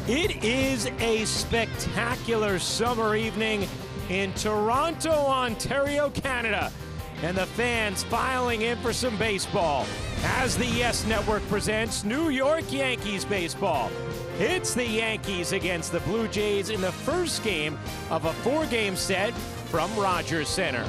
It is a spectacular summer evening in Toronto, Ontario, Canada, and the fans filing in for some baseball as the Yes Network presents New York Yankees baseball. It's the Yankees against the Blue Jays in the first game of a four-game set from Rogers Center.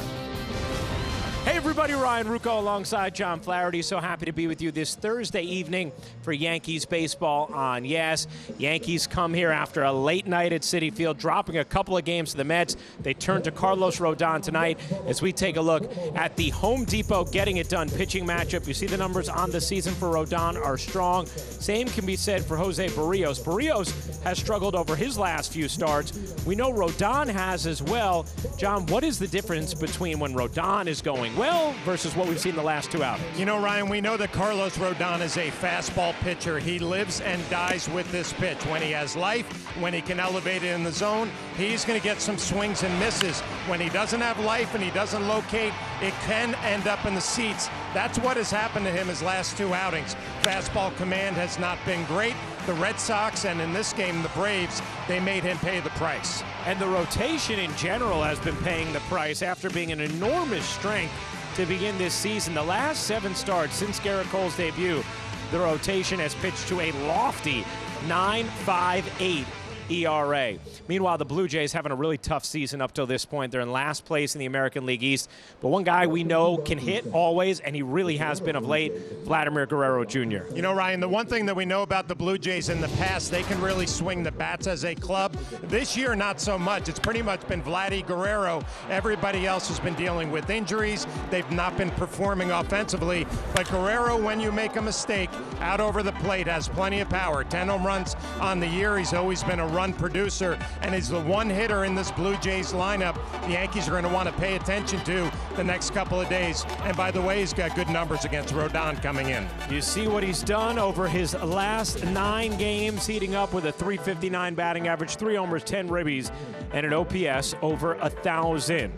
Hey everybody, Ryan Rucco alongside John Flaherty. So happy to be with you this Thursday evening for Yankees baseball on Yes. Yankees come here after a late night at Citi Field, dropping a couple of games to the Mets. They turn to Carlos Rodon tonight as we take a look at the Home Depot getting it done pitching matchup. You see the numbers on the season for Rodon are strong. Same can be said for Jose Barrios. Barrios has struggled over his last few starts. We know Rodon has as well. John, what is the difference between when Rodon is going well versus what we've seen the last two outings? You know, Ryan, we know that Carlos Rodon is a fastball pitcher. He lives and dies with this pitch. When he has life, when he can elevate it in the zone, he's going to get some swings and misses. When he doesn't have life and he doesn't locate, it can end up in the seats. That's what has happened to him his last two outings. Fastball command has not been great. The Red Sox and in this game the Braves, they made him pay the price. And the rotation in general has been paying the price after being an enormous strength to begin this season. The last 7 starts since Garrett Cole's debut, the rotation has pitched to a lofty 9.58 ERA. Meanwhile, the Blue Jays having a really tough season up till this point. They're in last place in the American League East. But one guy we know can hit always, and he really has been of late, Vladimir Guerrero Jr. You know, Ryan, the one thing that we know about the Blue Jays in the past, they can really swing the bats as a club. This year, not so much. It's pretty much been Vladdy Guerrero. Everybody else has been dealing with injuries. They've not been performing offensively. But Guerrero, when you make a mistake, out over the plate, has plenty of power. 10 home runs on the year. He's always been a run producer, and is the one hitter in this Blue Jays lineup the Yankees are going to want to pay attention to the next couple of days. And by the way, he's got good numbers against Rodon coming in. You see what he's done over his last 9 games, heating up with a .359 batting average, 3 homers, 10 ribbies, and an OPS over 1,000.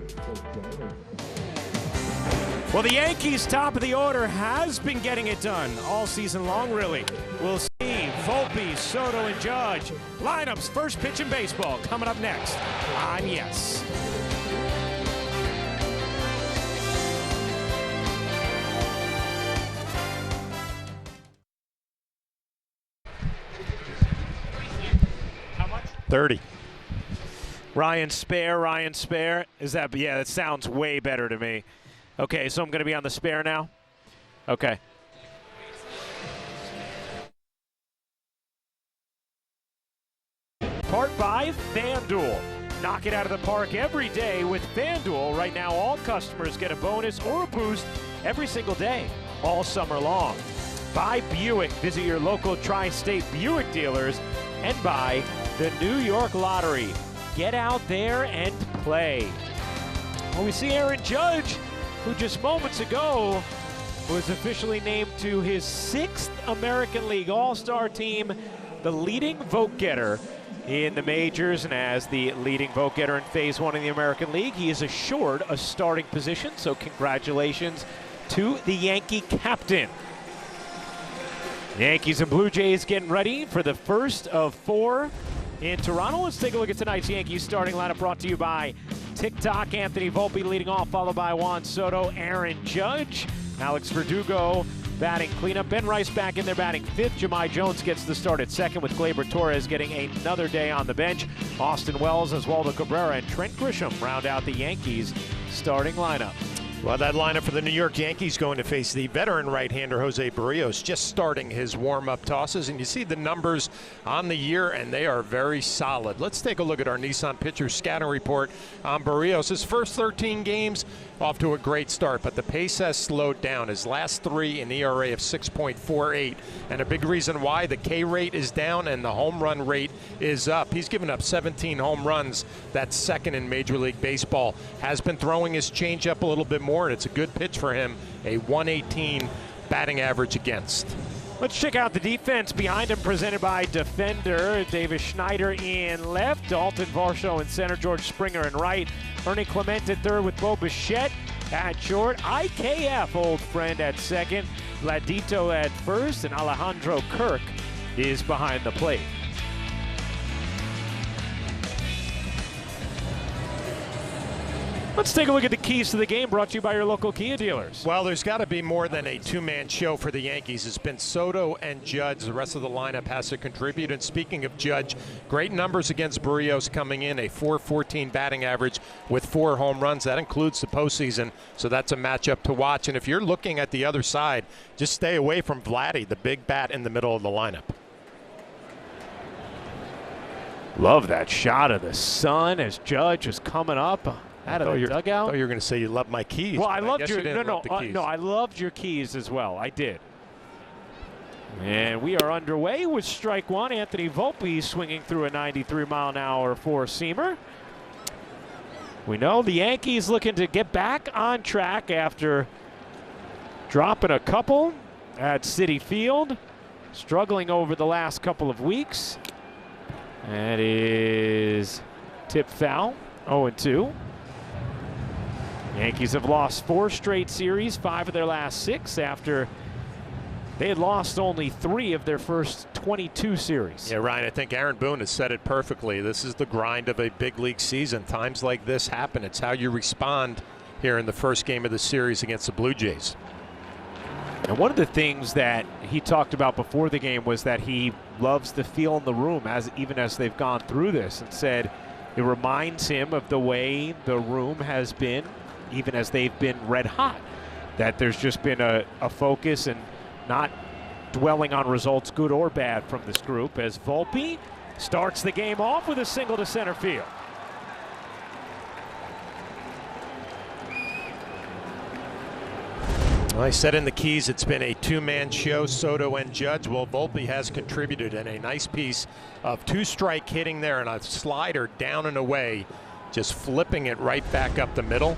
Well, the Yankees' top of the order has been getting it done all season long, really. We'll see Volpe, Soto, and Judge. Lineups, first pitch in baseball, coming up next on Yes. How much? 30. Ryan Spare. Is that, yeah, that sounds way better to me. Okay, so I'm going to be on the spare now? Okay. Part by FanDuel. Knock it out of the park every day with FanDuel. Right now, all customers get a bonus or a boost every single day, all summer long. Buy Buick. Visit your local tri-state Buick dealers and buy the New York Lottery. Get out there and play. Well, we see Aaron Judge, who just moments ago was officially named to his 6th American League All-Star team, the leading vote-getter in the majors. And as the leading vote-getter in Phase 1 in the American League, he is assured a starting position, so congratulations to the Yankee captain. Yankees and Blue Jays getting ready for the first of 4 in Toronto. Let's take a look at tonight's Yankees starting lineup, brought to you by TikTok. Anthony Volpe leading off, followed by Juan Soto, Aaron Judge, Alex Verdugo batting cleanup. Ben Rice back in there batting 5th. Jahmai Jones gets the start at 2nd, with Gleyber Torres getting another day on the bench. Austin Wells, Oswaldo Cabrera, and Trent Grisham round out the Yankees starting lineup. Well, that lineup for the New York Yankees going to face the veteran right-hander Jose Barrios, just starting his warm-up tosses. And you see the numbers on the year, and they are very solid. Let's take a look at our Nissan pitcher scouting report on Barrios. His first 13 games off to a great start, but the pace has slowed down. His last 3 an ERA of 6.48, and a big reason why: the K rate is down and the home run rate is up. He's given up 17 home runs. That's 2nd in Major League Baseball. Has been throwing his changeup a little bit more, and it's a good pitch for him. A 118 batting average against. Let's check out the defense behind him, presented by Defender. Davis Schneider in left, Dalton Varsho in center, George Springer in right, Ernie Clement at third with Bo Bichette at short, IKF, old friend, at second, Vladito at first, and Alejandro Kirk is behind the plate. Let's take a look at the keys to the game, brought to you by your local Kia dealers. Well, there's got to be more than a two-man show for the Yankees. It's been Soto and Judge. The rest of the lineup has to contribute. And speaking of Judge, great numbers against Berríos coming in, a .414 batting average with 4 home runs. That includes the postseason, so that's a matchup to watch. And if you're looking at the other side, just stay away from Vladdy, the big bat in the middle of the lineup. Love that shot of the sun as Judge is coming up out of the dugout. I thought you were going to say you love my keys. Well, I loved your no, I loved your keys as well. I did. And we are underway with strike one. Anthony Volpe swinging through a 93-mile-an-hour four-seamer. We know the Yankees looking to get back on track after dropping a couple at Citi Field, struggling over the last couple of weeks. That is tip foul, 0-2. Yankees have lost 4 straight series, 5 of their last 6 after they had lost only 3 of their first 22 series. Yeah, Ryan, I think Aaron Boone has said it perfectly. This is the grind of a big league season. Times like this happen. It's how you respond here in the first game of the series against the Blue Jays. And one of the things that he talked about before the game was that he loves the feel in the room even as they've gone through this, and said it reminds him of the way the room has been even as they've been red hot, that there's just been a focus and not dwelling on results, good or bad, from this group, as Volpe starts the game off with a single to center field. Well, I said in the keys it's been a two-man show, Soto and Judge. Well, Volpe has contributed in a nice piece of 2-strike hitting there and a slider down and away, just flipping it right back up the middle.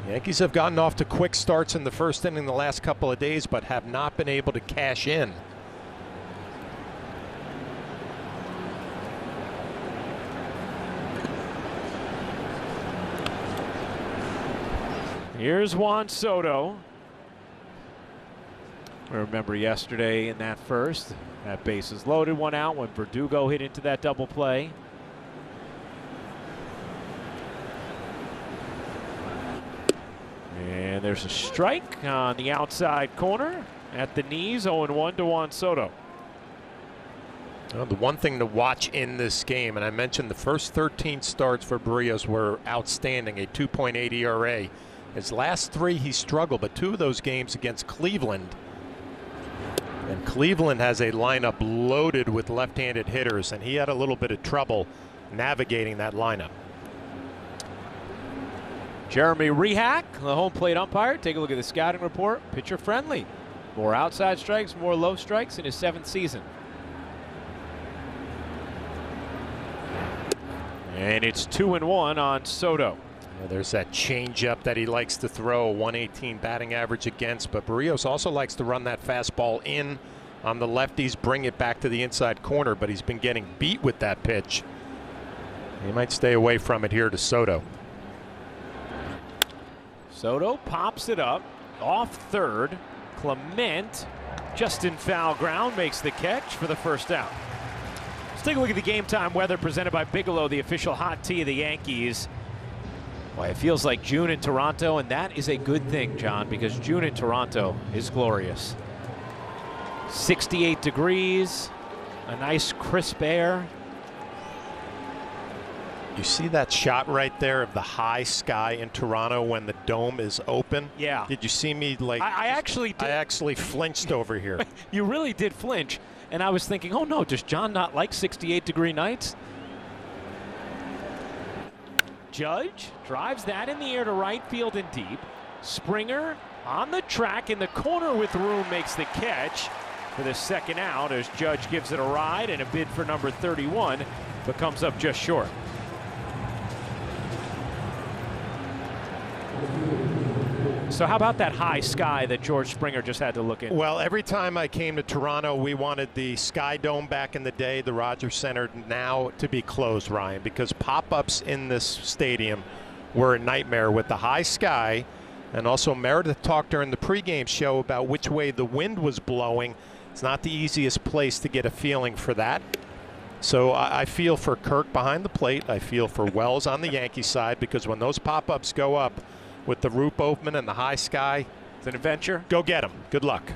Yankees have gotten off to quick starts in the first inning the last couple of days, but have not been able to cash in. Here's Juan Soto. I remember yesterday in that first, that bases loaded, 1 out when Verdugo hit into that double play. And there's a strike on the outside corner at the knees, 0-1 to Juan Soto. Well, the one thing to watch in this game, and I mentioned the first 13 starts for Berríos were outstanding, a 2.8 ERA. His last 3 he struggled, but 2 of those games against Cleveland. And Cleveland has a lineup loaded with left-handed hitters, and he had a little bit of trouble navigating that lineup. Jeremy Rehak, the home plate umpire. Take a look at the scouting report. Pitcher friendly. More outside strikes, more low strikes in his 7th season. And it's 2-1 on Soto. Yeah, there's that changeup that he likes to throw, 118 batting average against, but Berríos also likes to run that fastball in on the lefties, bring it back to the inside corner, but he's been getting beat with that pitch. He might stay away from it here to Soto. Soto pops it up off third. Clement just in foul ground makes the catch for the first out. Let's take a look at the game time weather presented by Bigelow, the official hot tea of the Yankees. Boy, it feels like June in Toronto, and that is a good thing, John, because June in Toronto is glorious. 68 degrees, a nice crisp air. You see that shot right there of the high sky in Toronto when the dome is open? Yeah. Did you see me like? I actually did. I actually flinched over here. You really did flinch. And I was thinking, oh no, does John not like 68-degree nights? Judge drives that in the air to right field and deep. Springer on the track in the corner with room makes the catch for the second out as Judge gives it a ride, and a bid for number 31 but comes up just short. So how about that high sky that George Springer just had to look in? Well, every time I came to Toronto, we wanted the Sky Dome back in the day, the Rogers Center, now to be closed, Ryan, because pop-ups in this stadium were a nightmare with the high sky. And also Meredith talked during the pregame show about which way the wind was blowing. It's not the easiest place to get a feeling for that. So I feel for Kirk behind the plate. I feel for Wells on the Yankee side, because when those pop-ups go up with the roof open and the high sky, it's an adventure. Go get them. Good luck.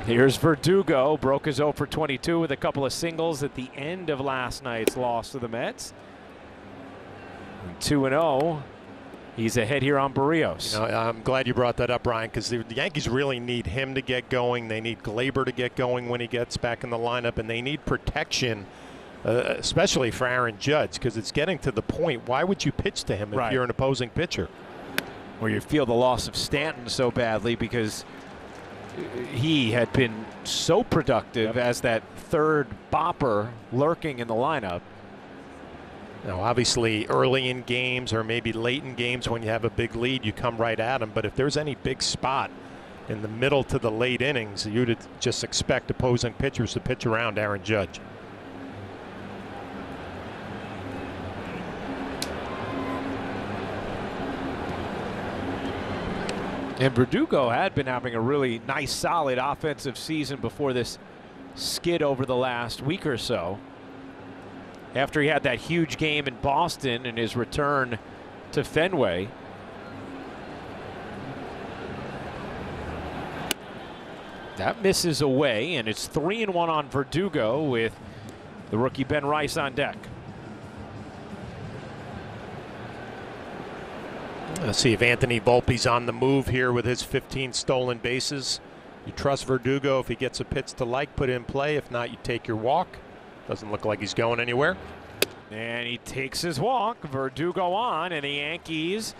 Here's Verdugo, broke his 0 for 22 with a couple of singles at the end of last night's loss to the Mets. 2-0. He's ahead here on Barrios. You know, I'm glad you brought that up, Brian, because the Yankees really need him to get going. They need Glaber to get going when he gets back in the lineup, and they need protection, especially for Aaron Judge, because it's getting to the point. Why would you pitch to him if you're an opposing pitcher? Or you feel the loss of Stanton so badly because he had been so productive as that third bopper lurking in the lineup. Now, obviously, early in games or maybe late in games when you have a big lead, you come right at them. But if there's any big spot in the middle to the late innings, you'd just expect opposing pitchers to pitch around Aaron Judge. And Verdugo had been having a really nice, solid offensive season before this skid over the last week or so. After he had that huge game in Boston and his return to Fenway. That misses away, and it's 3-1 on Verdugo with the rookie Ben Rice on deck. Let's see if Anthony Volpe's on the move here with his 15 stolen bases. You trust Verdugo. If he gets a pitch to like, put it in play. If not, you take your walk. Doesn't look like he's going anywhere. And he takes his walk. Verdugo on, and the Yankees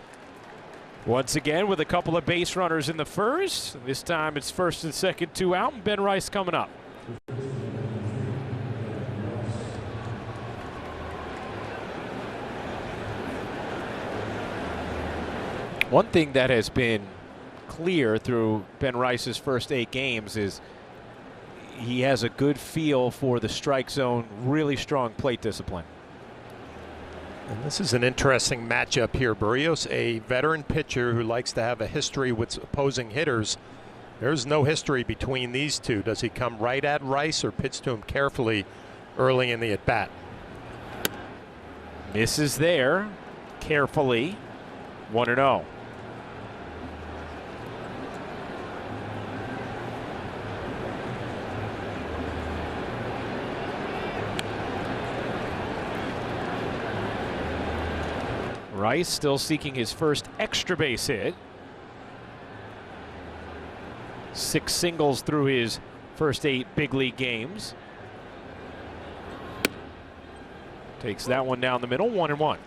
once again with a couple of base runners in the first. This time it's first and second, 2 out, and Ben Rice coming up. One thing that has been clear through Ben Rice's first 8 games is he has a good feel for the strike zone, really strong plate discipline. And this is an interesting matchup here. Barrios, a veteran pitcher who likes to have a history with opposing hitters. There's no history between these two. Does he come right at Rice or pitch to him carefully early in the at-bat? Misses there carefully. 1-0. Rice still seeking his first extra base hit. 6 singles through his first 8 big league games. Takes that one down the middle, 1-1.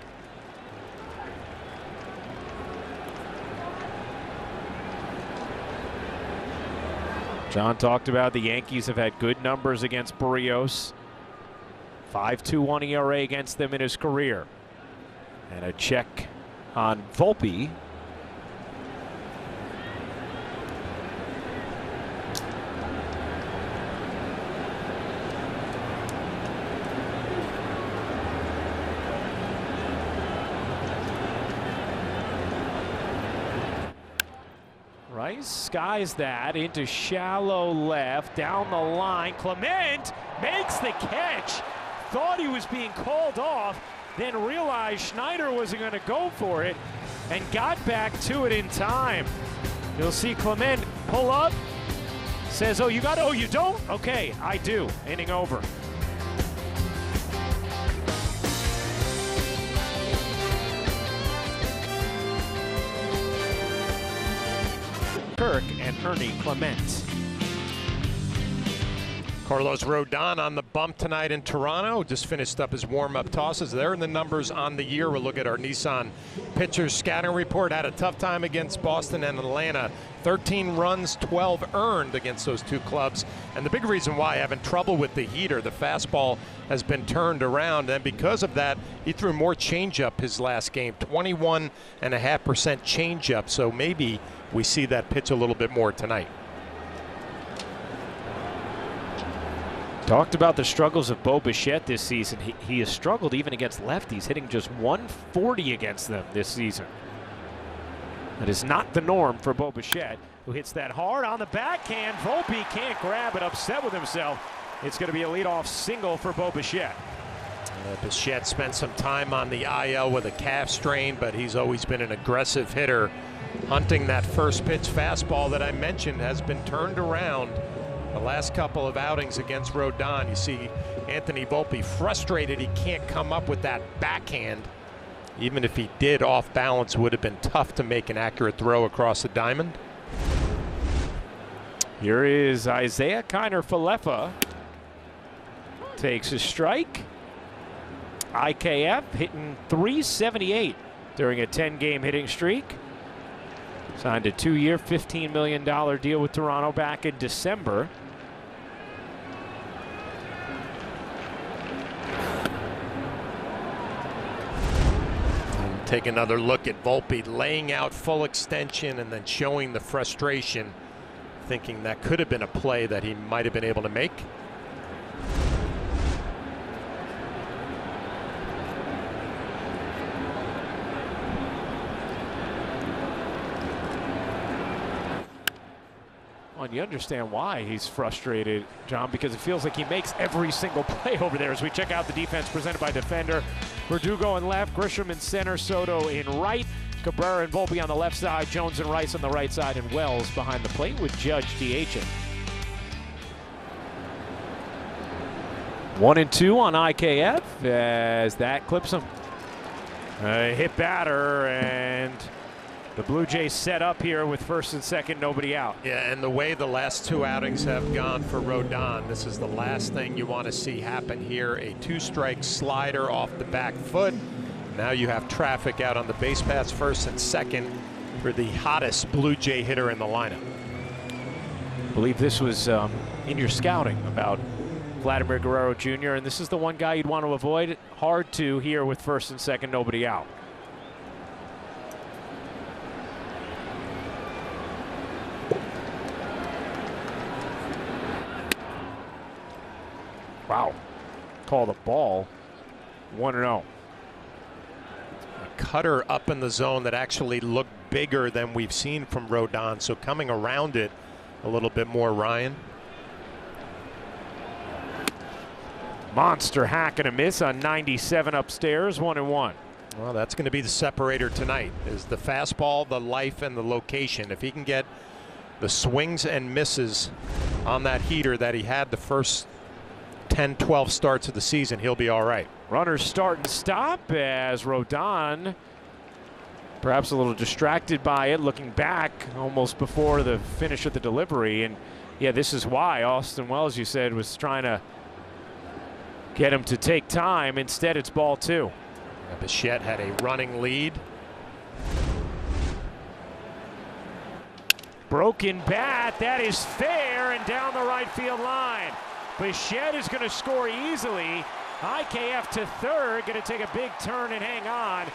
John talked about the Yankees have had good numbers against Barrios. 5.21 ERA against them in his career. And a check on Volpe. Rice skies that into shallow left, down the line. Clement makes the catch. Thought he was being called off, then realized Schneider wasn't going to go for it and got back to it in time. You'll see Clement pull up, says, oh, you got it? Oh, you don't? Okay, I do. Inning over. Kirk and Ernie Clement. Carlos Rodon on the bump tonight in Toronto. Just finished up his warm-up tosses. There are the numbers on the year. We'll look at our Nissan pitchers scouting report. Had a tough time against Boston and Atlanta. 13 runs, 12 earned against those two clubs. And the big reason why, having trouble with the heater. The fastball has been turned around, and because of that, he threw more changeup his last game. 21.5% changeup. So maybe we see that pitch a little bit more tonight. Talked about the struggles of Bo Bichette this season. He has struggled even against lefties, hitting just 140 against them this season. That is not the norm for Bo Bichette. who hits that hard on the backhand. Volpe can't grab it, upset with himself. It's going to be a leadoff single for Bo Bichette. Bichette spent some time on the IL with a calf strain, but he's always been an aggressive hitter. Hunting that first pitch fastball that I mentioned has been turned around the last couple of outings against Rodon. You see Anthony Volpe frustrated he can't come up with that backhand. Even if he did, off balance would have been tough to make an accurate throw across the diamond. Here is Isaiah Kiner-Falefa. Takes a strike. IKF hitting .378 during a 10-game hitting streak. Signed a 2-year, $15 million deal with Toronto back in December. Take another look at Volpe laying out full extension and then showing the frustration, thinking that could have been a play that he might have been able to make. Well, and you understand why he's frustrated, John, because it feels like he makes every single play over there. As we check out the defense presented by Defender, Verdugo in left, Grisham in center, Soto in right, Cabrera and Volpe on the left side, Jones and Rice on the right side, and Wells behind the plate with Judge DHing. 1-2 on IKF as that clips him. A hit batter, and the Blue Jays set up here with first and second, nobody out. Yeah, and the way the last two outings have gone for Rodon, this is the last thing you want to see happen here. A two-strike slider off the back foot. Now you have traffic out on the base paths first and second for the hottest Blue Jay hitter in the lineup. I believe this was in your scouting about Vladimir Guerrero Jr., and this is the one guy you'd want to avoid. Hard to here with first and second, nobody out. Wow. Call the ball. 1-0. A cutter up in the zone that actually looked bigger than we've seen from Rodon, so coming around it a little bit more, Ryan. Monster hack and a miss on 97 upstairs, 1-1. Well, that's going to be the separator tonight, is the fastball, the life, and the location. If he can get the swings and misses on that heater that he had the first 10-12 starts of the season, he'll be all right. Runners start and stop as Rodon, perhaps a little distracted by it, looking back almost before the finish of the delivery. And yeah, this is why Austin Wells, you said, was trying to get him to take time. Instead, it's ball two. Bichette had a running lead. Broken bat, that is fair, and down the right field line. Bichette is going to score easily. IKF to third, going to take a big turn and hang on.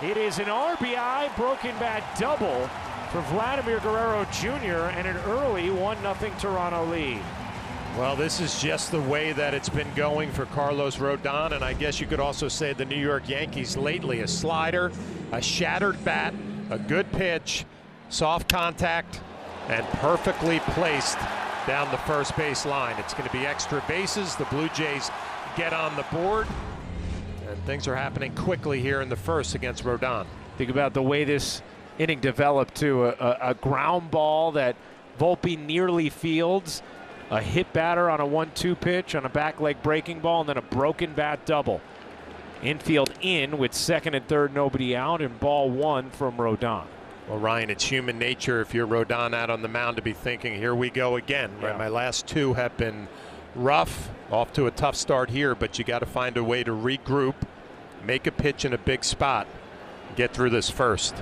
It is an RBI broken bat double for Vladimir Guerrero Jr. and an early 1-0 Toronto lead. Well, this is just the way that it's been going for Carlos Rodon, and I guess you could also say the New York Yankees lately. A slider, a shattered bat, a good pitch, soft contact, and perfectly placed down the first base line. It's going to be extra bases. The Blue Jays get on the board, and things are happening quickly here in the first against Rodon. Think about the way this inning developed to a ground ball that Volpe nearly fields, a hit batter on a 1-2 pitch on a back leg breaking ball, and then a broken bat double. Infield in with second and third, nobody out, and ball one from Rodon. Well, Ryan, it's human nature if you're Rodon out on the mound to be thinking, here we go again. Yeah. Right? My last two have been rough, off to a tough start here, but you got to find a way to regroup, make a pitch in a big spot, get through this first.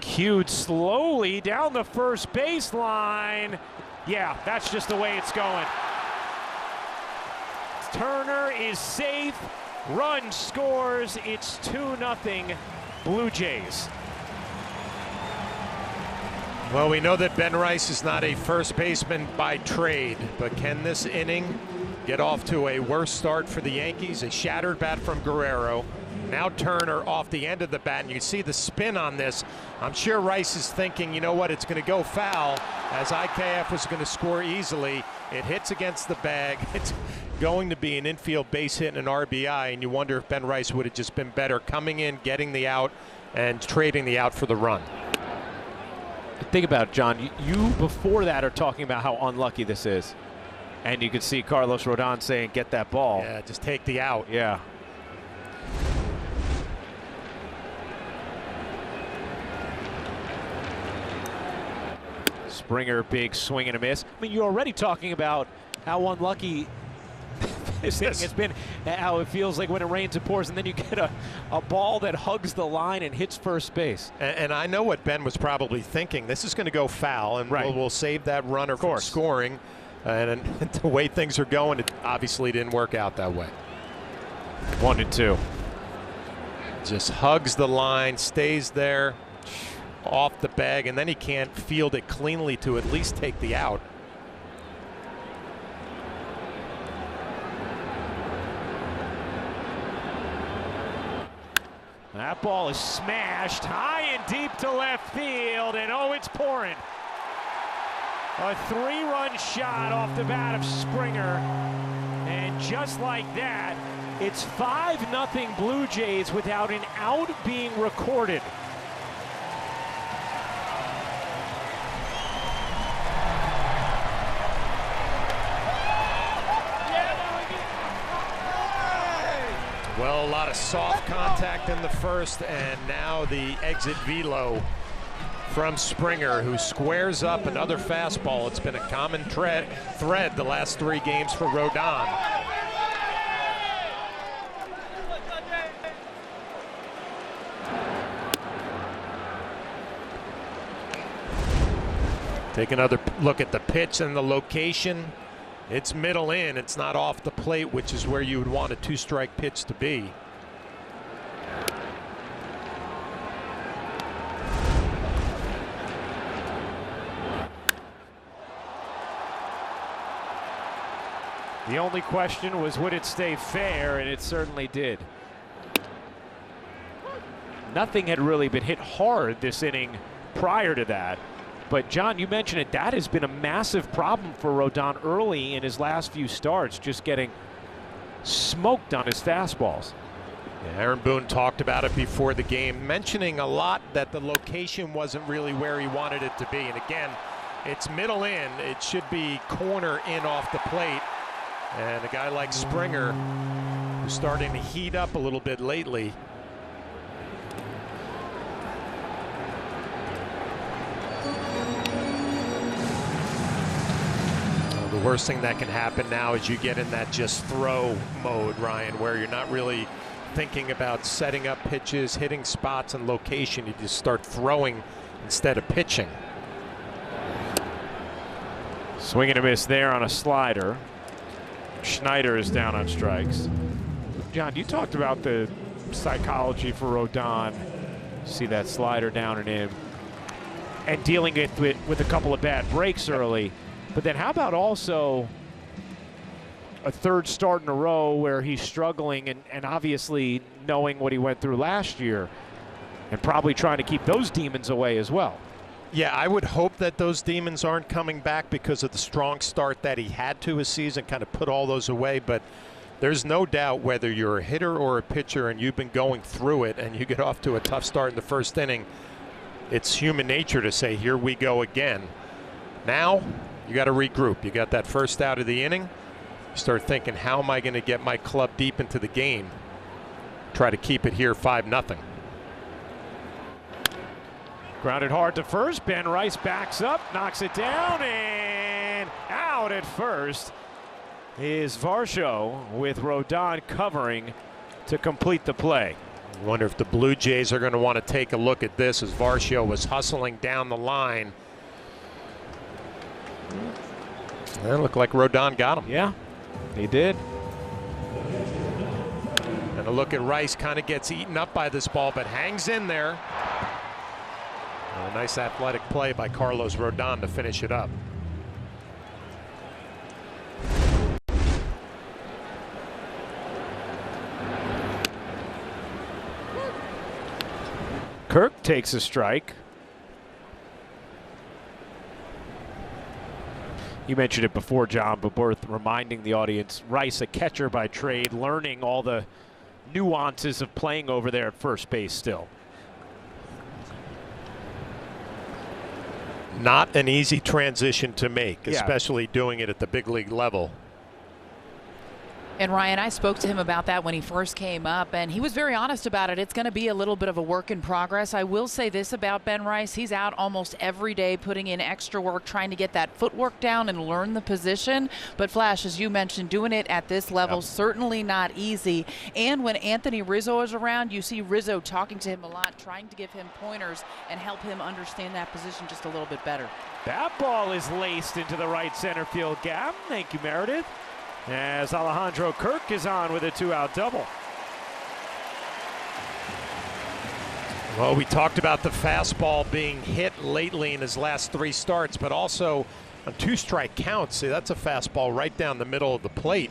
Cued slowly down the first baseline. Yeah, that's just the way it's going. Turner is safe. Run scores. It's 2-0 Blue Jays. Well, we know that Ben Rice is not a first baseman by trade, but can this inning get off to a worse start for the Yankees? A shattered bat from Guerrero, Now Turner off the end of the bat, and you can see the spin on this. I'm sure Rice is thinking, you know what, it's going to go foul, as IKF was going to score easily. It hits against the bag. It's going to be an infield base hit and an RBI, and you wonder if Ben Rice would have just been better coming in, getting the out, and trading the out for the run. Think about it, John. You before that are talking about how unlucky this is. And you can see Carlos Rodon saying, get that ball. Yeah, just take the out. Yeah. Springer, big swing and a miss. I mean, you're already talking about how unlucky this thing has been, how it feels like when it rains it pours, and then you get a ball that hugs the line and hits first base. And I know what Ben was probably thinking. This is going to go foul, and we'll save that runner from scoring. And the way things are going, it obviously didn't work out that way. 1-2. Just hugs the line, stays there off the bag, and then he can't field it cleanly to at least take the out. That ball is smashed high and deep to left field, and oh, it's pouring. A 3-run shot off the bat of Springer, and just like that, it's 5-0 Blue Jays without an out being recorded. Well, a lot of soft contact in the first, and now the exit velo from Springer, who squares up another fastball. It's been a common thread the last 3 games for Rodon. Take another look at the pitch and the location. It's middle in, it's not off the plate, which is where you would want a 2-strike pitch to be. The only question was, would it stay fair? And it certainly did. Nothing had really been hit hard this inning prior to that. But, John, you mentioned it. That has been a massive problem for Rodon early in his last few starts, just getting smoked on his fastballs. Yeah, Aaron Boone talked about it before the game, mentioning a lot that the location wasn't really where he wanted it to be. And, again, it's middle in. It should be corner in off the plate. And a guy like Springer, who's starting to heat up a little bit lately, the worst thing that can happen now is you get in that just throw mode, Ryan, where you're not really thinking about setting up pitches, hitting spots and location. You just start throwing instead of pitching. Swing and a miss there on a slider. Schneider is down on strikes. John, you talked about the psychology for Rodon. See that slider down and in, and dealing with a couple of bad breaks early. But then how about also a 3rd start in a row where he's struggling and obviously knowing what he went through last year and probably trying to keep those demons away as well. Yeah, I would hope that those demons aren't coming back because of the strong start that he had to his season, kind of put all those away. But there's no doubt, whether you're a hitter or a pitcher and you've been going through it and you get off to a tough start in the first inning, it's human nature to say, here we go again. Now you got to regroup. You got that first out of the inning. You start thinking, how am I going to get my club deep into the game? Try to keep it here 5-0. Grounded hard to first. Ben Rice backs up, knocks it down, and out at first is Varsho, with Rodon covering to complete the play. I wonder if the Blue Jays are going to want to take a look at this, as Varsho was hustling down the line. It looked like Rodon got him. Yeah, he did. And a look at Rice, kind of gets eaten up by this ball, but hangs in there. A nice athletic play by Carlos Rodon to finish it up. Kirk takes a strike. You mentioned it before, John, but worth reminding the audience, Rice, a catcher by trade, learning all the nuances of playing over there at first base still. Not an easy transition to make, especially doing it at the big league level. And Ryan, I spoke to him about that when he first came up, and he was very honest about it. It's going to be a little bit of a work in progress. I will say this about Ben Rice. He's out almost every day putting in extra work, trying to get that footwork down and learn the position. But Flash, as you mentioned, doing it at this level, certainly not easy. And when Anthony Rizzo is around, you see Rizzo talking to him a lot, trying to give him pointers and help him understand that position just a little bit better. That ball is laced into the right center field gap. Thank you, Meredith. As Alejandro Kirk is on with a 2-out double. Well, we talked about the fastball being hit lately in his last 3 starts, but also on 2-strike counts. See, that's a fastball right down the middle of the plate.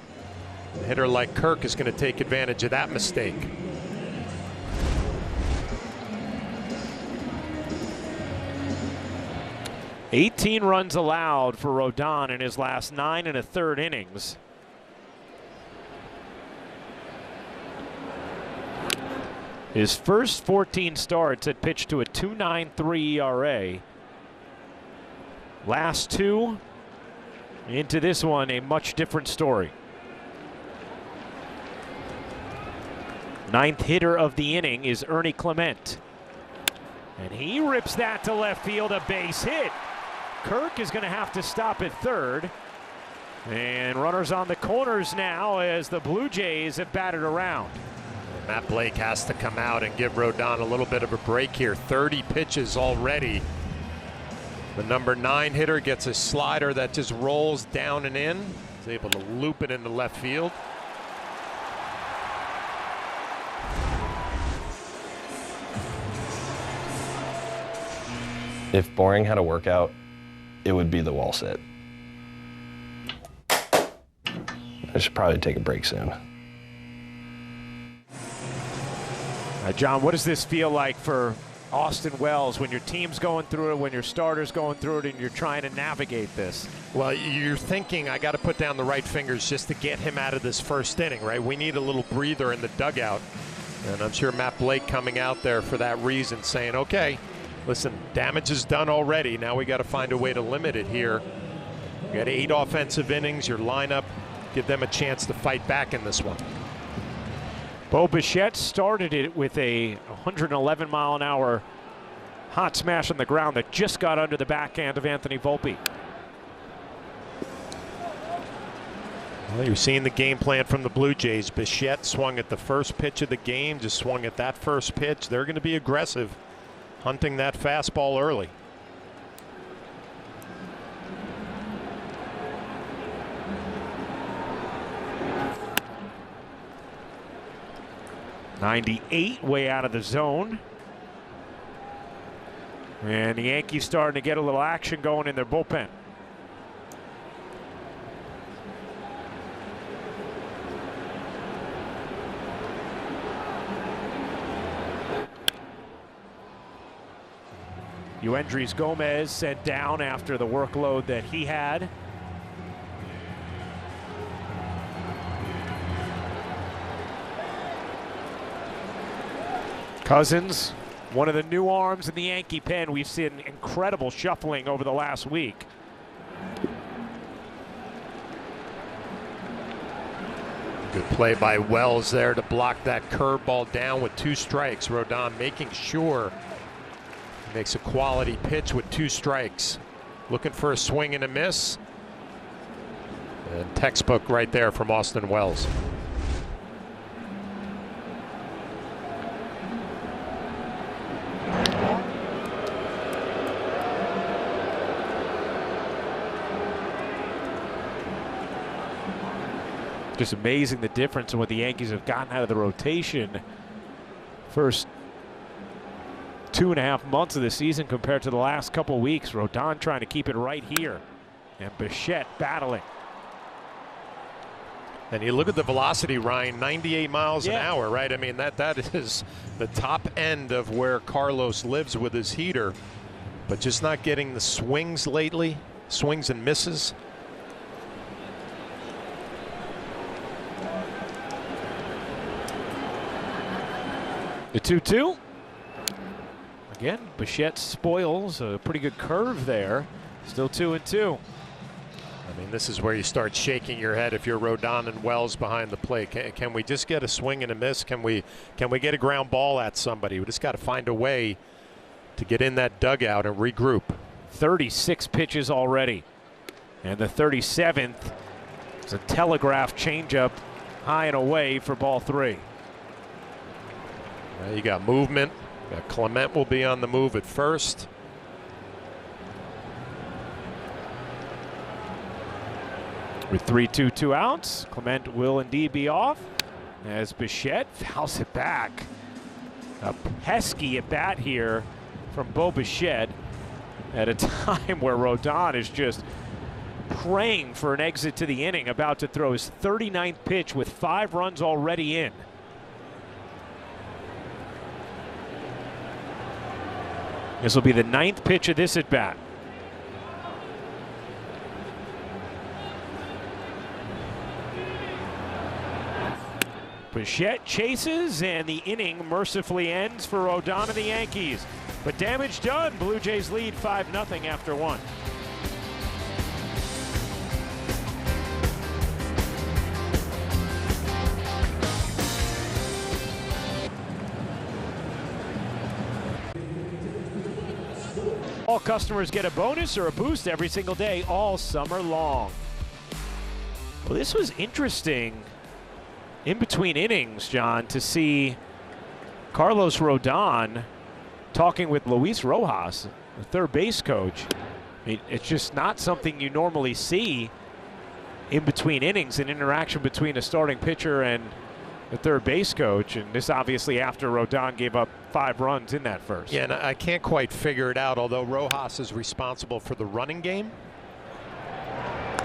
A hitter like Kirk is going to take advantage of that mistake. $18 runs allowed for Rodon in his last 9 1/3 innings. His first 14 starts had pitched to a 2.93 ERA. Last 2 into this one, a much different story. 9th hitter of the inning is Ernie Clement. And he rips that to left field, a base hit. Kirk is going to have to stop at third. And runners on the corners now as the Blue Jays have batted around. Matt Blake has to come out and give Rodon a little bit of a break here. 30 pitches already. The number 9 hitter gets a slider that just rolls down and in. He's able to loop it into left field. If Boring had a workout, it would be the wall sit. I should probably take a break soon. John, what does this feel like for Austin Wells when your team's going through it, when your starter's going through it, and you're trying to navigate this? Well, you're thinking, I got to put down the right fingers just to get him out of this first inning, right? We need a little breather in the dugout. And I'm sure Matt Blake coming out there for that reason, saying, okay, listen, damage is done already. Now we got to find a way to limit it here. You got 8 offensive innings. Your lineup, give them a chance to fight back in this one. Bo Bichette started it with a 111-mile-an-hour hot smash on the ground that just got under the backhand of Anthony Volpe. Well, you're seeing the game plan from the Blue Jays. Bichette swung at the first pitch of the game, just swung at that first pitch. They're going to be aggressive, hunting that fastball early. '98 way out of the zone. And the Yankees starting to get a little action going in their bullpen. Yuendrys Gomez sent down after the workload that he had. Cousins, one of the new arms in the Yankee pen. We've seen incredible shuffling over the last week. Good play by Wells there to block that curveball down with 2 strikes. Rodon making sure he makes a quality pitch with 2 strikes. Looking for a swing and a miss. And textbook right there from Austin Wells. Just amazing the difference in what the Yankees have gotten out of the rotation first 2.5 months of the season compared to the last couple weeks. Rodon trying to keep it right here, and Bichette battling. And you look at the velocity, Ryan, 98 miles an hour, right? I mean, that is the top end of where Carlos lives with his heater, but just not getting the swings lately, swings and misses. The 2-2. Again, Bichette spoils a pretty good curve there. Still 2-2. I mean, this is where you start shaking your head if you're Rodon and Wells behind the plate. Can we just get a swing and a miss? Can we get a ground ball at somebody? We just got to find a way to get in that dugout and regroup. 36 pitches already. And the 37th is a telegraph changeup high and away for ball 3. Now you got movement. Clement will be on the move at first. With 3-2, 2 outs, Clement will indeed be off as Bichette fouls it back. A pesky at bat here from Bo Bichette at a time where Rodon is just praying for an exit to the inning, about to throw his 39th pitch with 5 runs already in. This will be the 9th pitch of this at bat. Bichette chases, and the inning mercifully ends for Rodon and the Yankees. But damage done. Blue Jays lead 5-0 after 1. All customers get a bonus or a boost every single day all summer long. Well, this was interesting in between innings, John, to see Carlos Rodon talking with Luis Rojas, the third base coach. It's just not something you normally see in between innings, an interaction between a starting pitcher and the third base coach. And this obviously after Rodon gave up 5 runs in that first. Yeah, and I can't quite figure it out, although Rojas is responsible for the running game.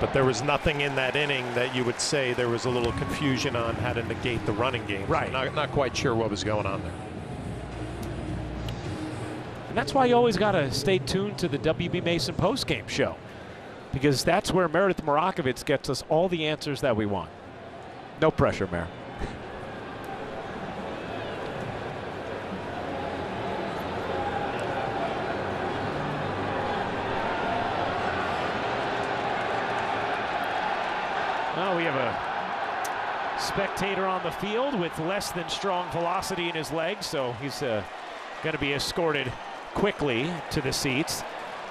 But there was nothing in that inning that you would say there was a little confusion on how to negate the running game. Right. So not quite sure what was going on there. And that's why you always got to stay tuned to the WB Mason postgame show, because that's where Meredith Marakovitz gets us all the answers that we want. No pressure, Mer. Well, we have a spectator on the field with less than strong velocity in his legs, so he's going to be escorted quickly to the seats.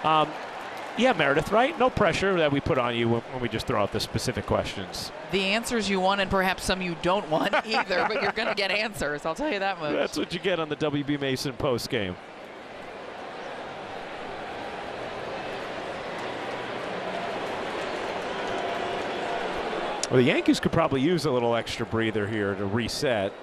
Yeah, Meredith, right? No pressure that we put on you when we just throw out the specific questions. The answers you want, and perhaps some you don't want either, but you're going to get answers. I'll tell you that much. That's what you get on the WB Mason post game. Well, the Yankees could probably use a little extra breather here to reset.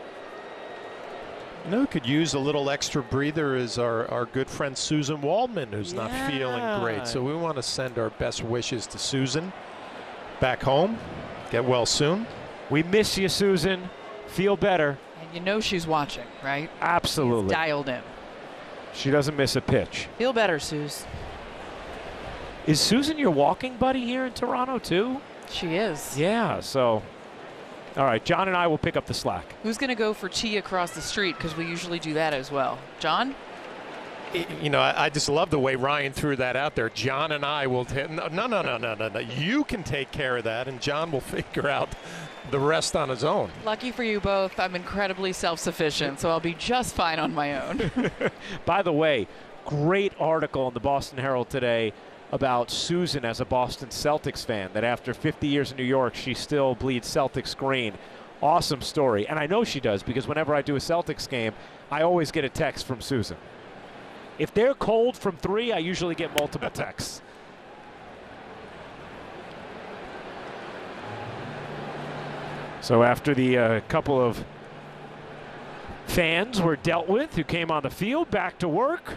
You know who could use a little extra breather is our good friend Susan Waldman, who's not feeling great. So we want to send our best wishes to Susan back home. Get well soon. We miss you, Susan. Feel better. And you know she's watching, right? Absolutely. She's dialed in. She doesn't miss a pitch. Feel better, Suze. Is Susan your walking buddy here in Toronto, too? She is. Yeah, so. All right, John and I will pick up the slack. Who's going to go for tea across the street? Because we usually do that as well. John? You know, I just love the way Ryan threw that out there. John and I will. No. You can take care of that, and John will figure out the rest on his own. Lucky for you both, I'm incredibly self-sufficient, so I'll be just fine on my own. By the way, great article in the Boston Herald today about Susan as a Boston Celtics fan, that after 50 years in New York, she still bleeds Celtics green. Awesome story. And I know she does, because whenever I do a Celtics game, I always get a text from Susan. If they're cold from 3, I usually get multiple texts. So after the couple of fans were dealt with who came on the field, back to work.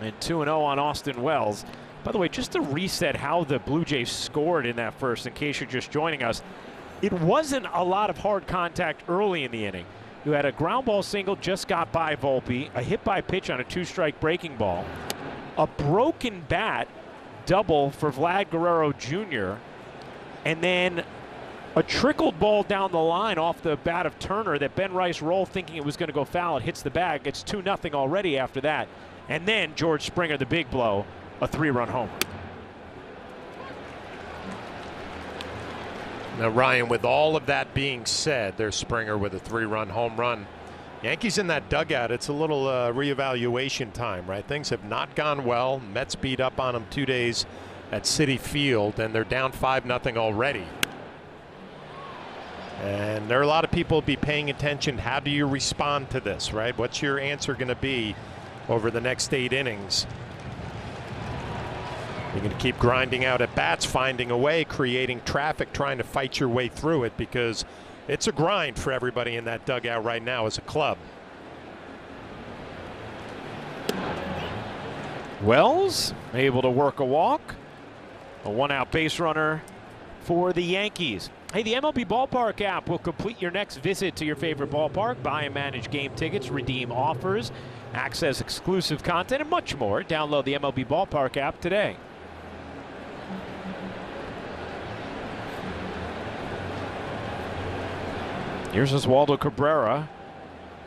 And 2-0 on Austin Wells. By the way, just to reset how the Blue Jays scored in that first, in case you're just joining us, it wasn't a lot of hard contact early in the inning. You had a ground ball single just got by Volpe, a hit by pitch on a 2-strike breaking ball, a broken bat double for Vlad Guerrero Jr., and then a trickled ball down the line off the bat of Turner that Ben Rice rolled thinking it was going to go foul. It hits the bag. It's 2-0 already after that. And then George Springer, the big blow, a 3-run homer. Now, Ryan, with all of that being said, there's Springer with a 3-run home run. Yankees in that dugout, it's a little reevaluation time, right? Things have not gone well. Mets beat up on them 2 days at Citi Field, and they're down 5-0 already. And there are a lot of people be paying attention. How do you respond to this, right? What's your answer going to be over the next 8 innings? You're going to keep grinding out at bats, finding a way, creating traffic, trying to fight your way through it, because it's a grind for everybody in that dugout right now as a club. Wells able to work a walk. A 1-out base runner for the Yankees. Hey, the MLB Ballpark app will complete your next visit to your favorite ballpark. Buy and manage game tickets, redeem offers, access exclusive content, and much more. Download the MLB Ballpark app today. Here's Oswaldo Cabrera.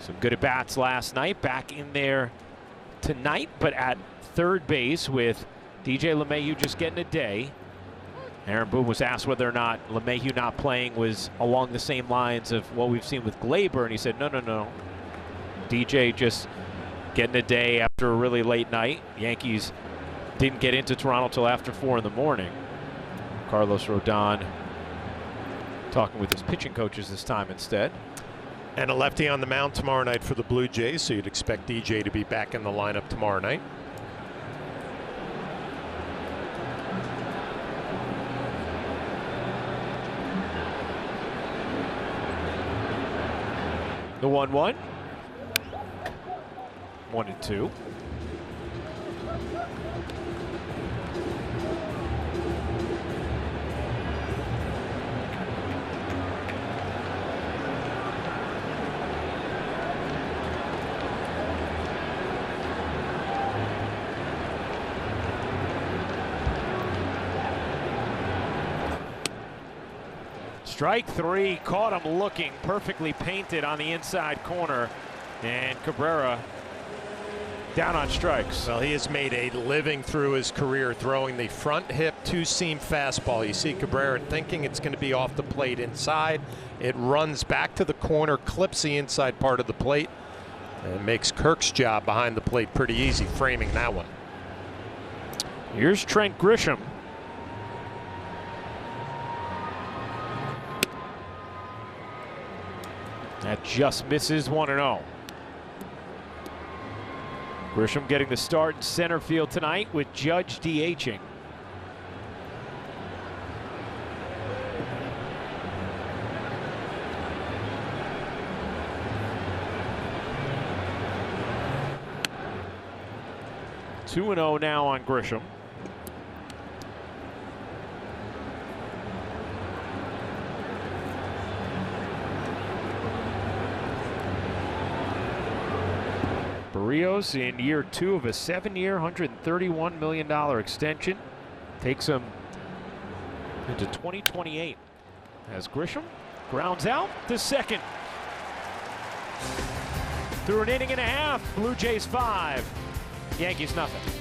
Some good at-bats last night. Back in there tonight, but at third base with DJ LeMahieu just getting a day. Aaron Boone was asked whether or not LeMahieu not playing was along the same lines of what we've seen with Glaber, and he said, no. DJ just getting a day after a really late night. Yankees didn't get into Toronto till after 4 in the morning. Carlos Rodon talking with his pitching coaches this time instead. And a lefty on the mound tomorrow night for the Blue Jays, so you'd expect DJ to be back in the lineup tomorrow night. The 1-1. 1-2. Strike 3, caught him looking, perfectly painted on the inside corner, and Cabrera down on strikes. Well, he has made a living through his career throwing the front hip 2-seam fastball. You see Cabrera thinking it's going to be off the plate inside. It runs back to the corner, clips the inside part of the plate, and makes Kirk's job behind the plate pretty easy, framing that one. Here's Trent Grisham. That just misses 1-0. Grisham getting the start in center field tonight with Judge DHing. Two and 0 now on Grisham. Barrios in year 2 of a 7-year, $131 million extension. Takes him into 2028 as Grisham grounds out to second. Through an inning and a half, Blue Jays 5, Yankees nothing.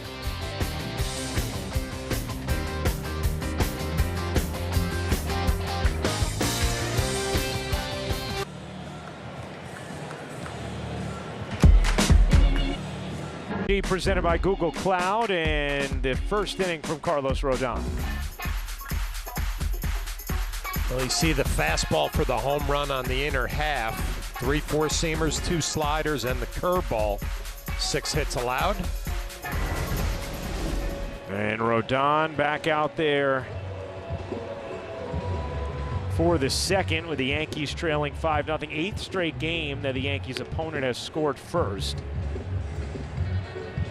Presented by Google Cloud, and the first inning from Carlos Rodon. Well, you see the fastball for the home run on the inner half. 3 4-seamers, 2 sliders, and the curveball. 6 hits allowed. And Rodon back out there for the second, with the Yankees trailing 5-0. 8th straight game that the Yankees' opponent has scored first.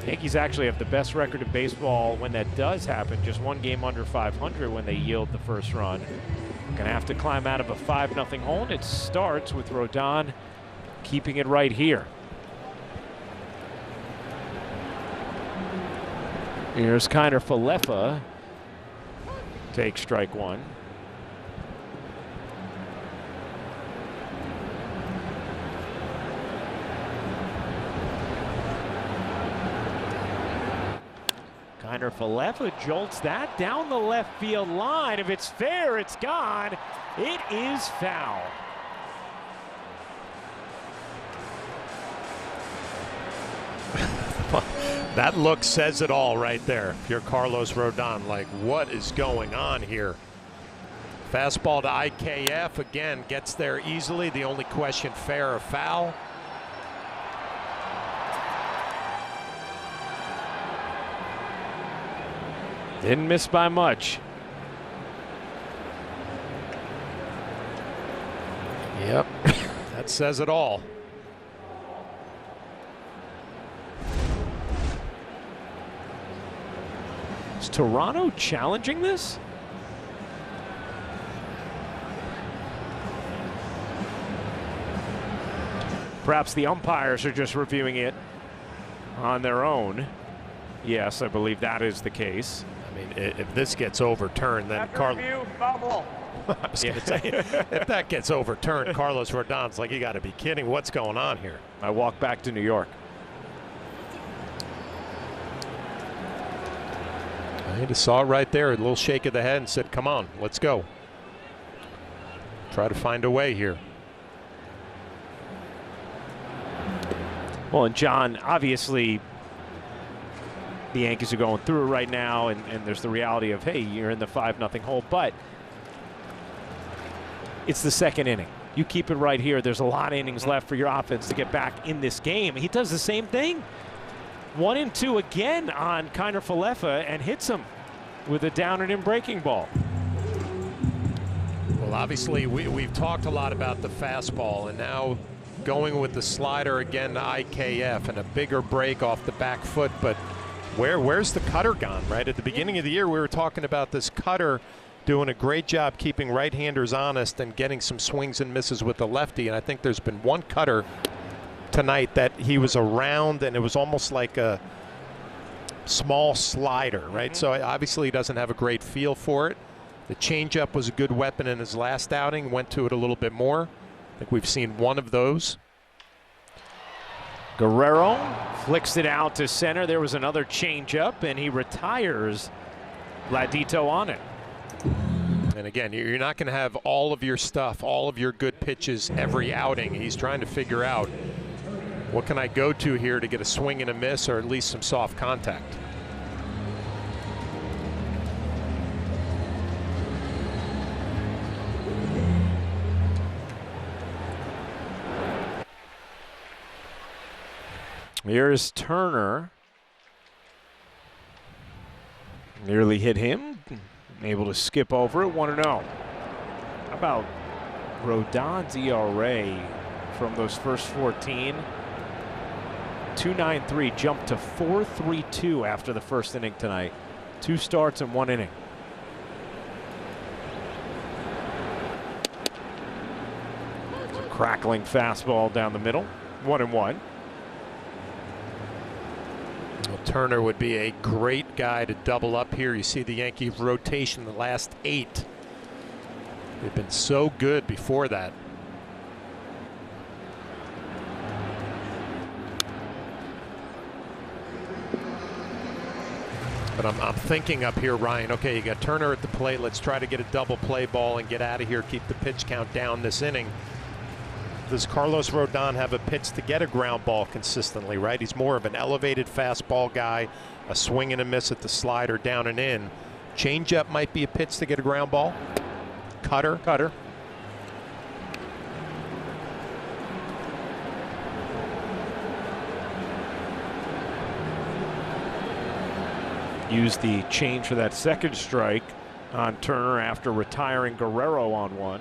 Yankees actually have the best record in baseball when that does happen. Just 1 game under 500 when they yield the first run. Gonna have to climb out of a 5-0 hole, and it starts with Rodon keeping it right here. Here's Kiner Falefa. Take strike one. Kiner Falefa jolts that down the left field line. If it's fair, it's gone. It is foul. That look says it all right there. If you're Carlos Rodon, like, what is going on here? Fastball to IKF, again, gets there easily. The only question, fair or foul? Didn't miss by much. Yep, that says it all. Is Toronto challenging this? Perhaps the umpires are just reviewing it on their own. Yes, I believe that is the case. I mean, if this gets overturned, then Carlos. I was going to say, if that gets overturned, Carlos Rodon's like, you got to be kidding. What's going on here? I walk back to New York. I just saw it right there, a little shake of the head, and said, come on, let's go. Try to find a way here. Well, and John, obviously, the Yankees are going through it right now, and there's the reality of, hey, you're in the 5-0 hole, but it's the second inning. You keep it right here. There's a lot of innings left for your offense to get back in this game. He does the same thing. 1 and 2 again on Kiner Falefa and hits him with a down and in breaking ball. Well, obviously, we've talked a lot about the fastball, and now going with the slider again to IKF and a bigger break off the back foot, but where's the cutter gone, right? At the beginning of the year, we were talking about this cutter doing a great job keeping right-handers honest and getting some swings and misses with the lefty, and I think there's been one cutter tonight that he was around, and it was almost like a small slider, right? So obviously he doesn't have a great feel for it. The changeup was a good weapon in his last outing, went to it a little bit more. I think we've seen one of those. Guerrero flicks it out to center. There was another changeup, and he retires Ladito on it. And again, you're not going to have all of your stuff, all of your good pitches every outing. He's trying to figure out, what can I go to here to get a swing and a miss or at least some soft contact? Here's Turner. Nearly hit him. Able to skip over it, 1-0. How about Rodon's ERA from those first 14? 2.93, jumped to 4.32 after the first inning tonight. 2 starts in 1 inning. It's a crackling fastball down the middle. 1-1. Well, Turner would be a great guy to double up here. You see the Yankee rotation the last 8. They've been so good before that. But I'm thinking up here, Ryan, okay, you got Turner at the plate. Let's try to get a double play ball and get out of here, keep the pitch count down this inning. Does Carlos Rodon have a pitch to get a ground ball consistently, right? He's more of an elevated fastball guy, a swing and a miss at the slider, down and in. Changeup might be a pitch to get a ground ball. Cutter. Used the change for that second strike on Turner after retiring Guerrero on one.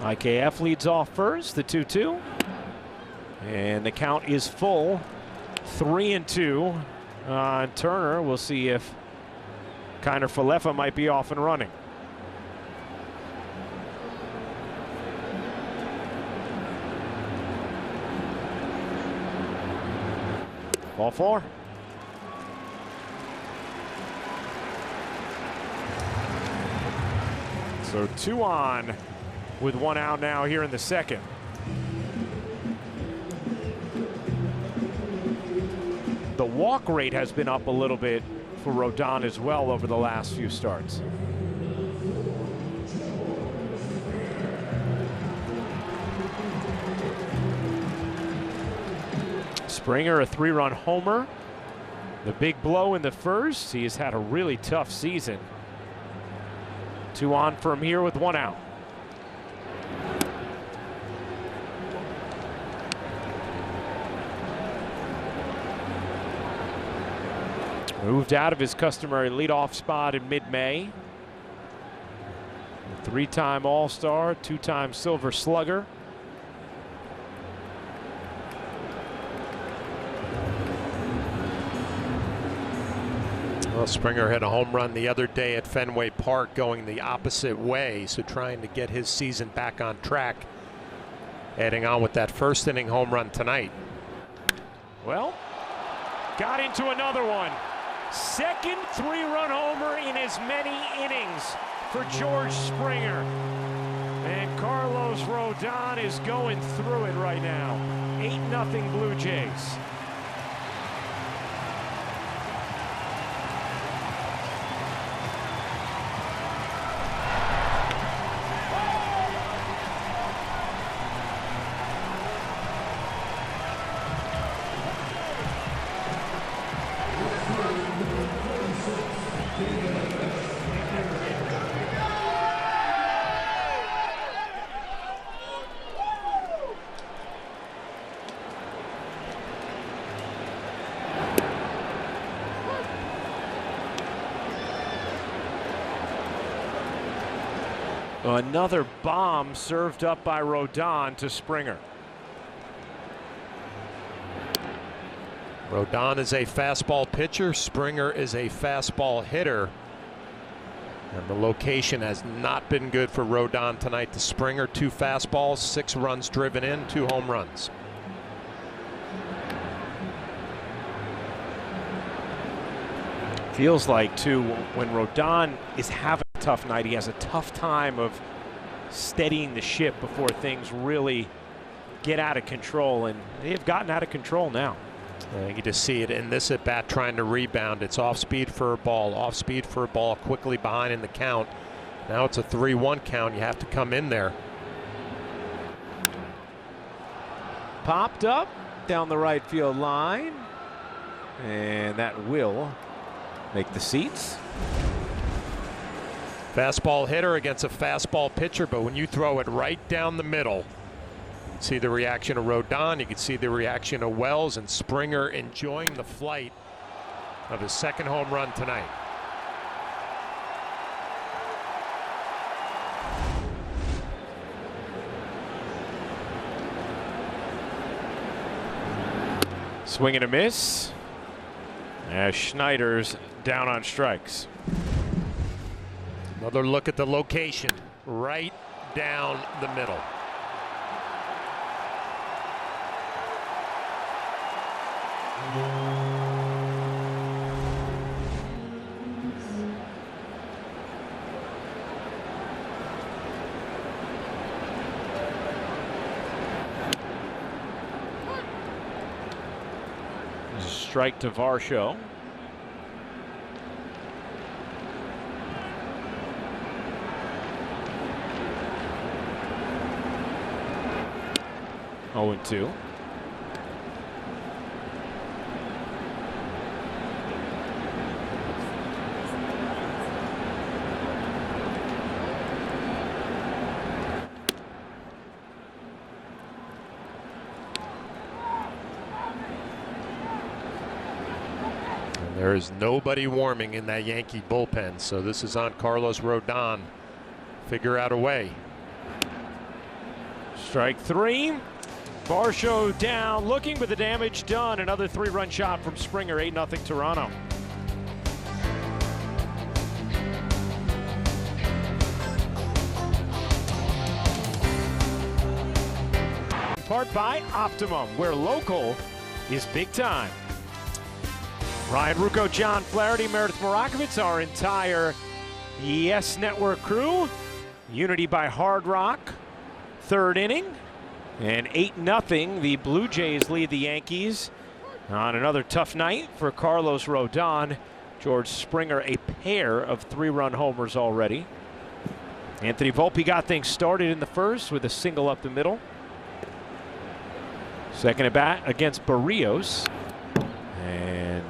IKF leads off first, the 2-2. And the count is full. 3-2 on Turner. We'll see if Kiner Falefa might be off and running. Ball 4. So 2 on with 1 out now here in the second. The walk rate has been up a little bit for Rodon as well over the last few starts. Springer, a 3-run homer. The big blow in the first. He has had a really tough season. 2 on from here with 1 out. Moved out of his customary leadoff spot in mid-May. 3-time All-Star, 2-time Silver Slugger. Well, Springer had a home run the other day at Fenway Park going the opposite way, so trying to get his season back on track. Adding on with that first inning home run tonight. Well, got into another one. Second 3-run homer in as many innings for George Springer. And Carlos Rodon is going through it right now. 8-0 Blue Jays. Another bomb served up by Rodon to Springer. Rodon is a fastball pitcher. Springer is a fastball hitter. And the location has not been good for Rodon tonight. To Springer, 2 fastballs, 6 runs driven in, 2 home runs. Feels like, too, when Rodon is having a tough night, he has a tough time of steadying the ship before things really get out of control, and they have gotten out of control now. You just see it in this at bat, trying to rebound. It's off speed for a ball, quickly behind in the count. Now it's a 3-1 count. You have to come in there. Popped up down the right field line, and that will make the seats. Fastball hitter against a fastball pitcher, but when you throw it right down the middle, you can see the reaction of Rodon, you can see the reaction of Wells, and Springer enjoying the flight of his second home run tonight. Swing and a miss as Schneider's down on strikes. Another look at the location, right down the middle. Strike to Varsho. Oh, and 2. There is nobody warming in that Yankee bullpen, so this is on Carlos Rodon. Figure out a way. Strike 3. Varsho down, looking for the damage done. Another 3-run shot from Springer, 8-0 Toronto. Part by Optimum, where local is big time. Ryan Rucco, John Flaherty, Meredith Morakovitz, our entire Yes Network crew. Unity by Hard Rock. Third inning. And 8-0, the Blue Jays lead the Yankees on another tough night for Carlos Rodon. George Springer, a pair of 3-run homers already. Anthony Volpe got things started in the first with a single up the middle. Second at bat against Barrios. And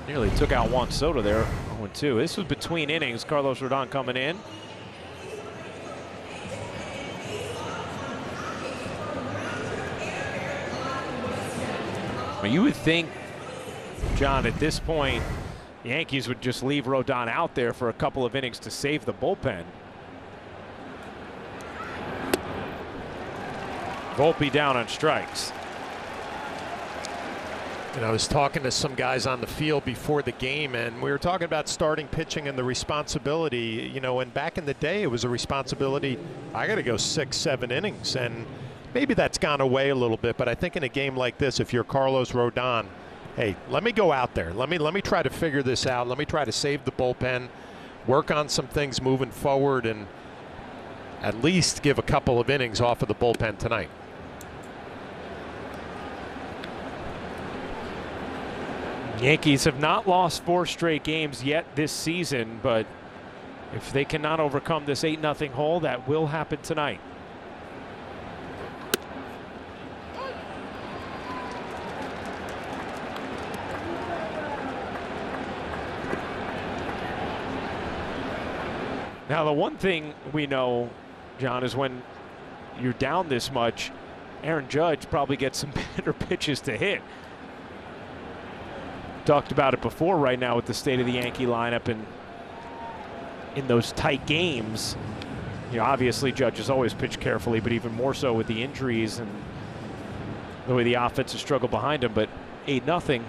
nearly took out Juan Soto there. 0-2. This was between innings. Carlos Rodon coming in. You would think, John, at this point, the Yankees would just leave Rodon out there for a couple of innings to save the bullpen. Volpe down on strikes. And I was talking to some guys on the field before the game, and we were talking about starting pitching and the responsibility. You know, and back in the day, it was a responsibility. I got to go 6-7 innings, and maybe that's gone away a little bit. But I think in a game like this, if you're Carlos Rodon, hey, let me go out there. Let me try to figure this out. Let me try to save the bullpen, work on some things moving forward, and at least give a couple of innings off of the bullpen tonight. Yankees have not lost 4 straight games yet this season, but if they cannot overcome this 8-0 hole, that will happen tonight. Now, the one thing we know, John, is when you're down this much, Aaron Judge probably gets some better pitches to hit. Talked about it before right now with the state of the Yankee lineup, and in those tight games, you know, obviously Judge has always pitched carefully, but even more so with the injuries and the way the offense has struggled behind him. But 8-0,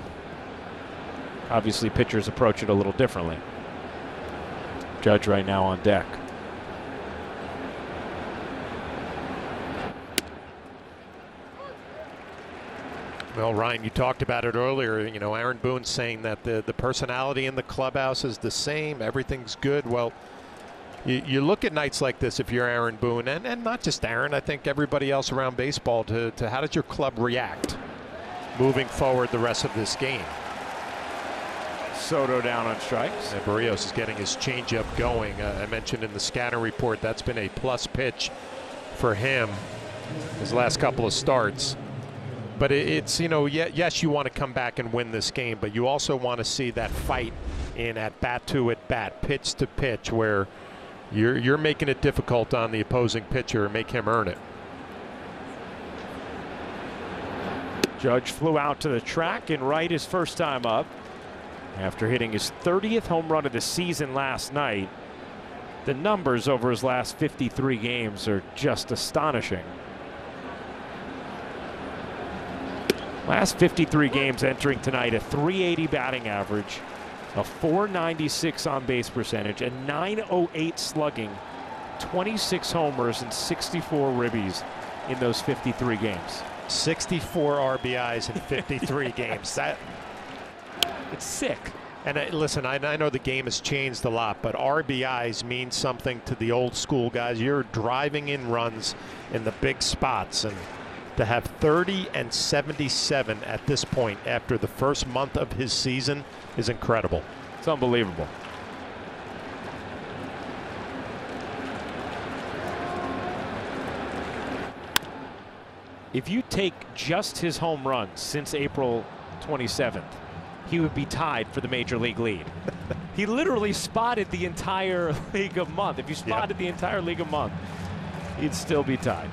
obviously pitchers approach it a little differently. Judge right now on deck. Well, Ryan, you talked about it earlier. You know, Aaron Boone's saying that the personality in the clubhouse is the same. Everything's good. Well, you look at nights like this if you're Aaron Boone, and not just Aaron, I think everybody else around baseball, to how does your club react moving forward the rest of this game? Soto down on strikes. And Barrios is getting his changeup going. I mentioned in the scatter report that's been a plus pitch for him his last couple of starts. But it's, you know, yes, you want to come back and win this game, but you also want to see that fight in at bat to at bat, pitch to pitch, where you're making it difficult on the opposing pitcher and make him earn it. Judge flew out to the track in right his first time up after hitting his 30th home run of the season last night. The numbers over his last 53 games are just astonishing. Last 53 games entering tonight, a .380 batting average, a .496 on base percentage, a .908 slugging, 26 homers and 64 ribbies in those 53 games. 64 RBIs in 53 games. It's sick. And listen, I know the game has changed a lot, but RBIs mean something to the old school guys. You're driving in runs in the big spots, and to have 30 and 77 at this point after the first month of his season is incredible. It's unbelievable. If you take just his home runs since April 27th, he would be tied for the major league lead. He literally spotted the entire league of month. If you spotted the entire league of month, he'd still be tied.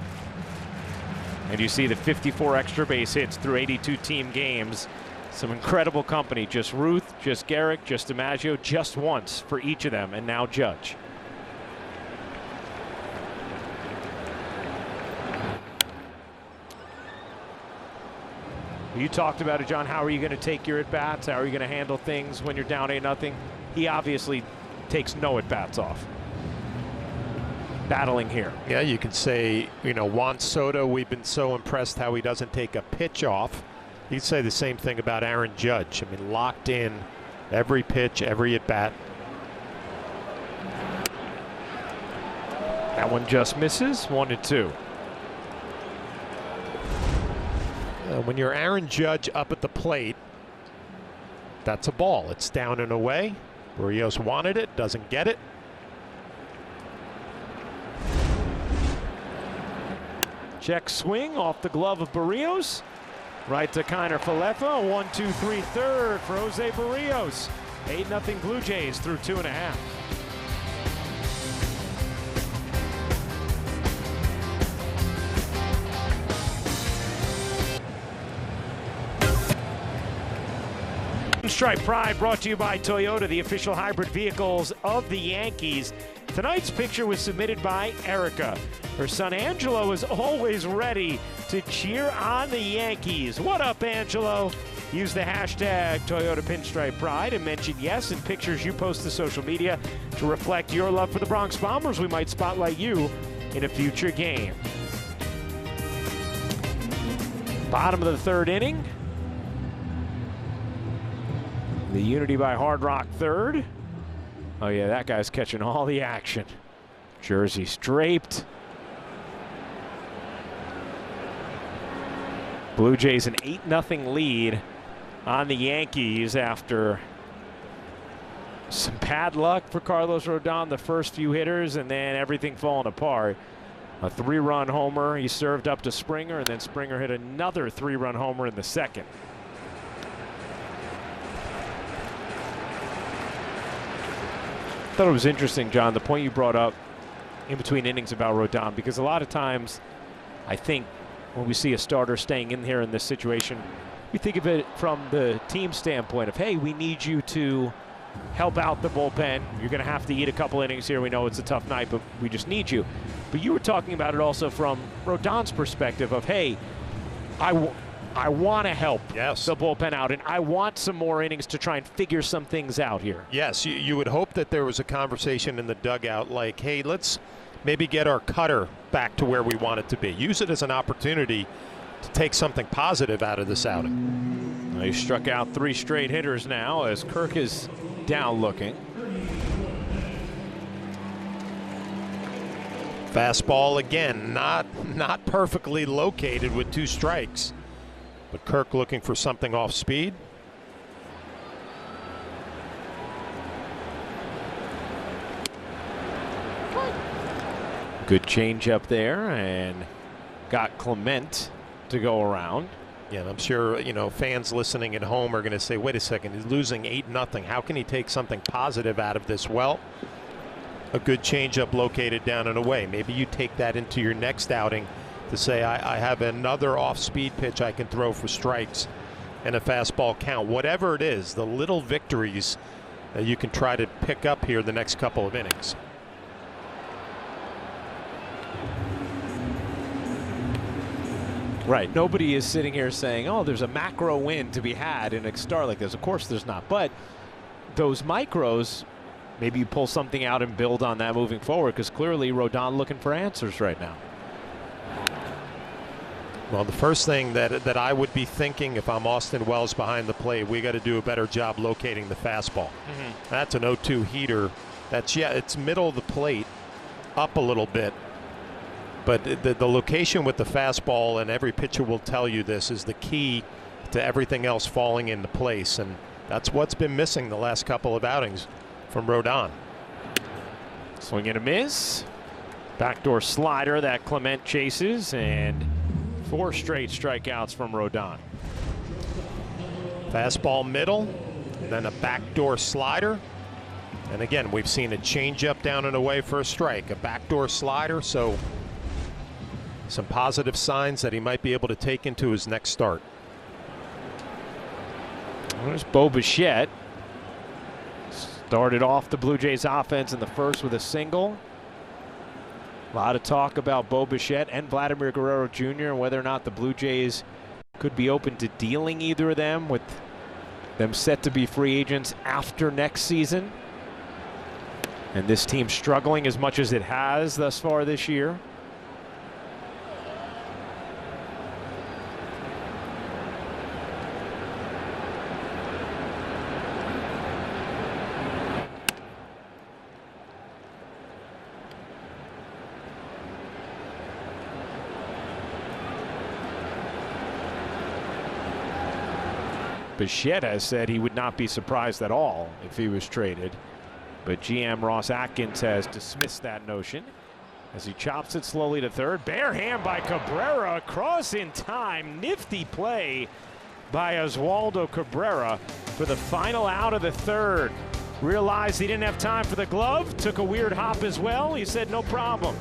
And you see the 54 extra base hits through 82 team games. Some incredible company. Just Ruth, just Garrick, just DiMaggio, just once for each of them, and now Judge. You talked about it, John. How are you going to take your at-bats? How are you going to handle things when you're down 8-0? He obviously takes no at-bats off. Battling here. Yeah, you can say, you know, Juan Soto, we've been so impressed how he doesn't take a pitch off. You'd say the same thing about Aaron Judge. I mean, locked in every pitch, every at-bat. That one just misses. 1-2. When you're Aaron Judge up at the plate, that's a ball. It's down and away. Barrios wanted it, doesn't get it. Check swing off the glove of Barrios. Right to Kiner Falefa. 1-2-3 third for Jose Barrios. 8-0 Blue Jays through 2.5. Pinstripe Pride brought to you by Toyota, the official hybrid vehicles of the Yankees. Tonight's picture was submitted by Erica. Her son Angelo is always ready to cheer on the Yankees. What up, Angelo? Use the hashtag Toyota Pinstripe Pride and mention yes in pictures you post to social media to reflect your love for the Bronx Bombers. We might spotlight you in a future game. Bottom of the third inning. The Unity by Hard Rock third. Oh yeah, that guy's catching all the action. Jersey's draped. Blue Jays an 8-0 lead on the Yankees after some bad luck for Carlos Rodon the first few hitters and then everything falling apart. A 3-run homer he served up to Springer, and then Springer hit another 3-run homer in the second. I thought it was interesting, John, the point you brought up in between innings about Rodon, because a lot of times I think when we see a starter staying in here in this situation, we think of it from the team standpoint of, hey, we need you to help out the bullpen. You're going to have to eat a couple innings here. We know it's a tough night, but we just need you. But you were talking about it also from Rodon's perspective of, hey, I want to help the bullpen out, and I want some more innings to try and figure some things out here. Yes, you would hope that there was a conversation in the dugout like, hey, let's maybe get our cutter back to where we want it to be. Use it as an opportunity to take something positive out of this outing. He struck out 3 straight hitters now as Kirk is down looking. Fastball again, not perfectly located with 2 strikes. But Kirk looking for something off speed. Good change up there and got Clement to go around. Yeah, and I'm sure, you know, fans listening at home are going to say, wait a second, he's losing 8-0. How can he take something positive out of this? Well, a good changeup located down and away. Maybe you take that into your next outing to say, I have another off-speed pitch I can throw for strikes and a fastball count. Whatever it is, the little victories that you can try to pick up here the next couple of innings. Right. Nobody is sitting here saying, oh, there's a macro win to be had in a start like this. Of course there's not. But those micros, maybe you pull something out and build on that moving forward, because clearly Rodon looking for answers right now. Well, the first thing that I would be thinking if I'm Austin Wells behind the plate, we got to do a better job locating the fastball. That's an 0-2 heater. That's, yeah, it's middle of the plate, up a little bit. But the location with the fastball, and every pitcher will tell you this, is the key to everything else falling into place. And that's what's been missing the last couple of outings from Rodon. Swing and a miss. Backdoor slider that Clement chases, and 4 straight strikeouts from Rodon. Fastball middle, then a backdoor slider. And again, we've seen a changeup down and away for a strike, a backdoor slider. So some positive signs that he might be able to take into his next start. There's Bo Bichette. Started off the Blue Jays offense in the first with a single. A lot of talk about Bo Bichette and Vladimir Guerrero Jr. and whether or not the Blue Jays could be open to dealing either of them, with them set to be free agents after next season. And this team struggling as much as it has thus far this year. Bichette has said he would not be surprised at all if he was traded. But GM Ross Atkins has dismissed that notion as he chops it slowly to third. Bare hand by Cabrera, across in time. Nifty play by Oswaldo Cabrera for the final out of the third. Realized he didn't have time for the glove, took a weird hop as well. He said no problem.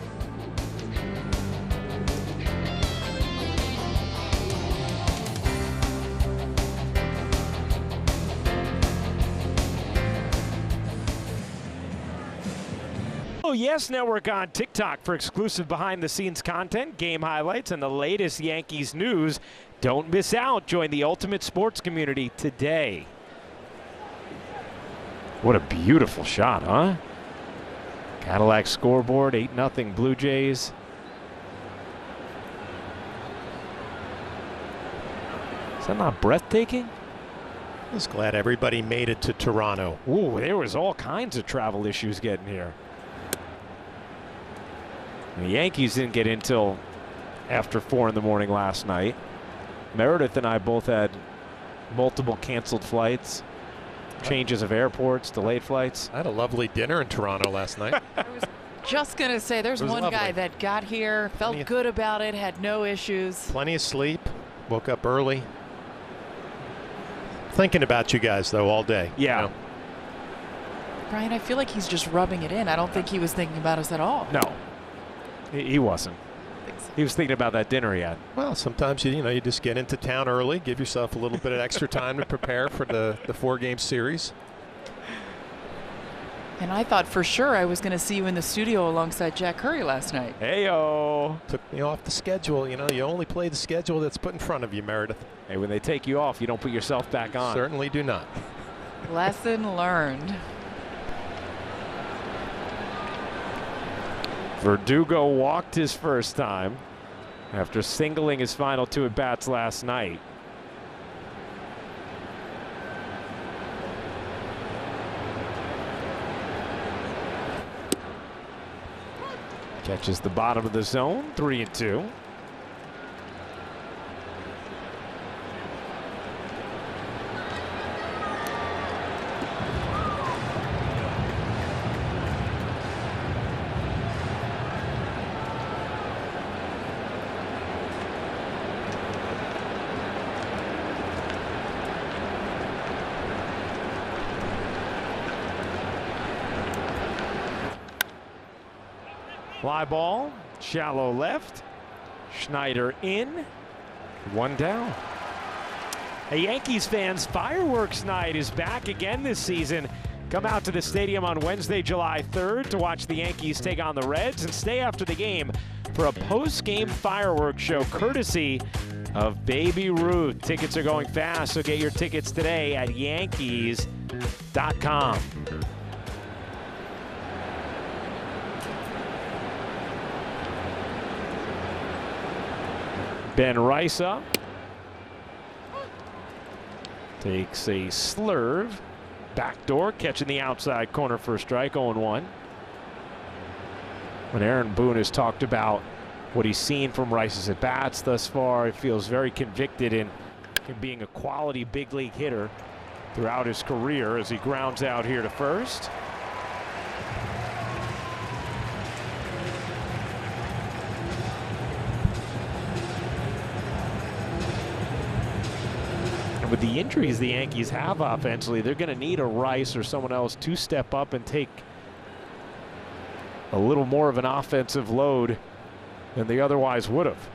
Yes Network on TikTok for exclusive behind-the-scenes content, game highlights, and the latest Yankees news. Don't miss out. Join the ultimate sports community today. What a beautiful shot, huh? Cadillac scoreboard, 8-0 Blue Jays. Is that not breathtaking? I was glad everybody made it to Toronto. Ooh, there was all kinds of travel issues getting here. The Yankees didn't get in till after 4 in the morning last night. Meredith and I both had multiple canceled flights, changes of airports, delayed flights. I had a lovely dinner in Toronto last night. I was just going to say, there's one guy that got here, felt good about it, had no issues. Plenty of sleep, woke up early. Thinking about you guys, though, all day. Yeah. You know? Brian, I feel like he's just rubbing it in. I don't think he was thinking about us at all. No. He wasn't. He was thinking about that dinner he had. Well, sometimes you just get into town early, give yourself a little bit of extra time to prepare for the 4-game series. And I thought for sure I was going to see you in the studio alongside Jack Curry last night. Hey-o. Took me off the schedule. You only play the schedule that's put in front of you, Meredith. Hey, when they take you off, you don't put yourself back on. Certainly do not. Lesson learned. Verdugo walked his first time after singling his final 2 at-bats last night. Catches the bottom of the zone, 3-2. Fly ball, shallow left. Schneider in. 1 down. A Yankees fans' fireworks night is back again this season. Come out to the stadium on Wednesday, July 3rd to watch the Yankees take on the Reds and stay after the game for a post-game fireworks show courtesy of Baby Ruth. Tickets are going fast, so get your tickets today at Yankees.com. Ben Rice up. Takes a slurve. Backdoor, catching the outside corner for a strike, 0-1. When Aaron Boone has talked about what he's seen from Rice's at-bats thus far, he feels very convicted in being a quality big league hitter throughout his career as he grounds out here to first. With the injuries the Yankees have offensively, they're going to need a Rice or someone else to step up and take a little more of an offensive load than they otherwise would have.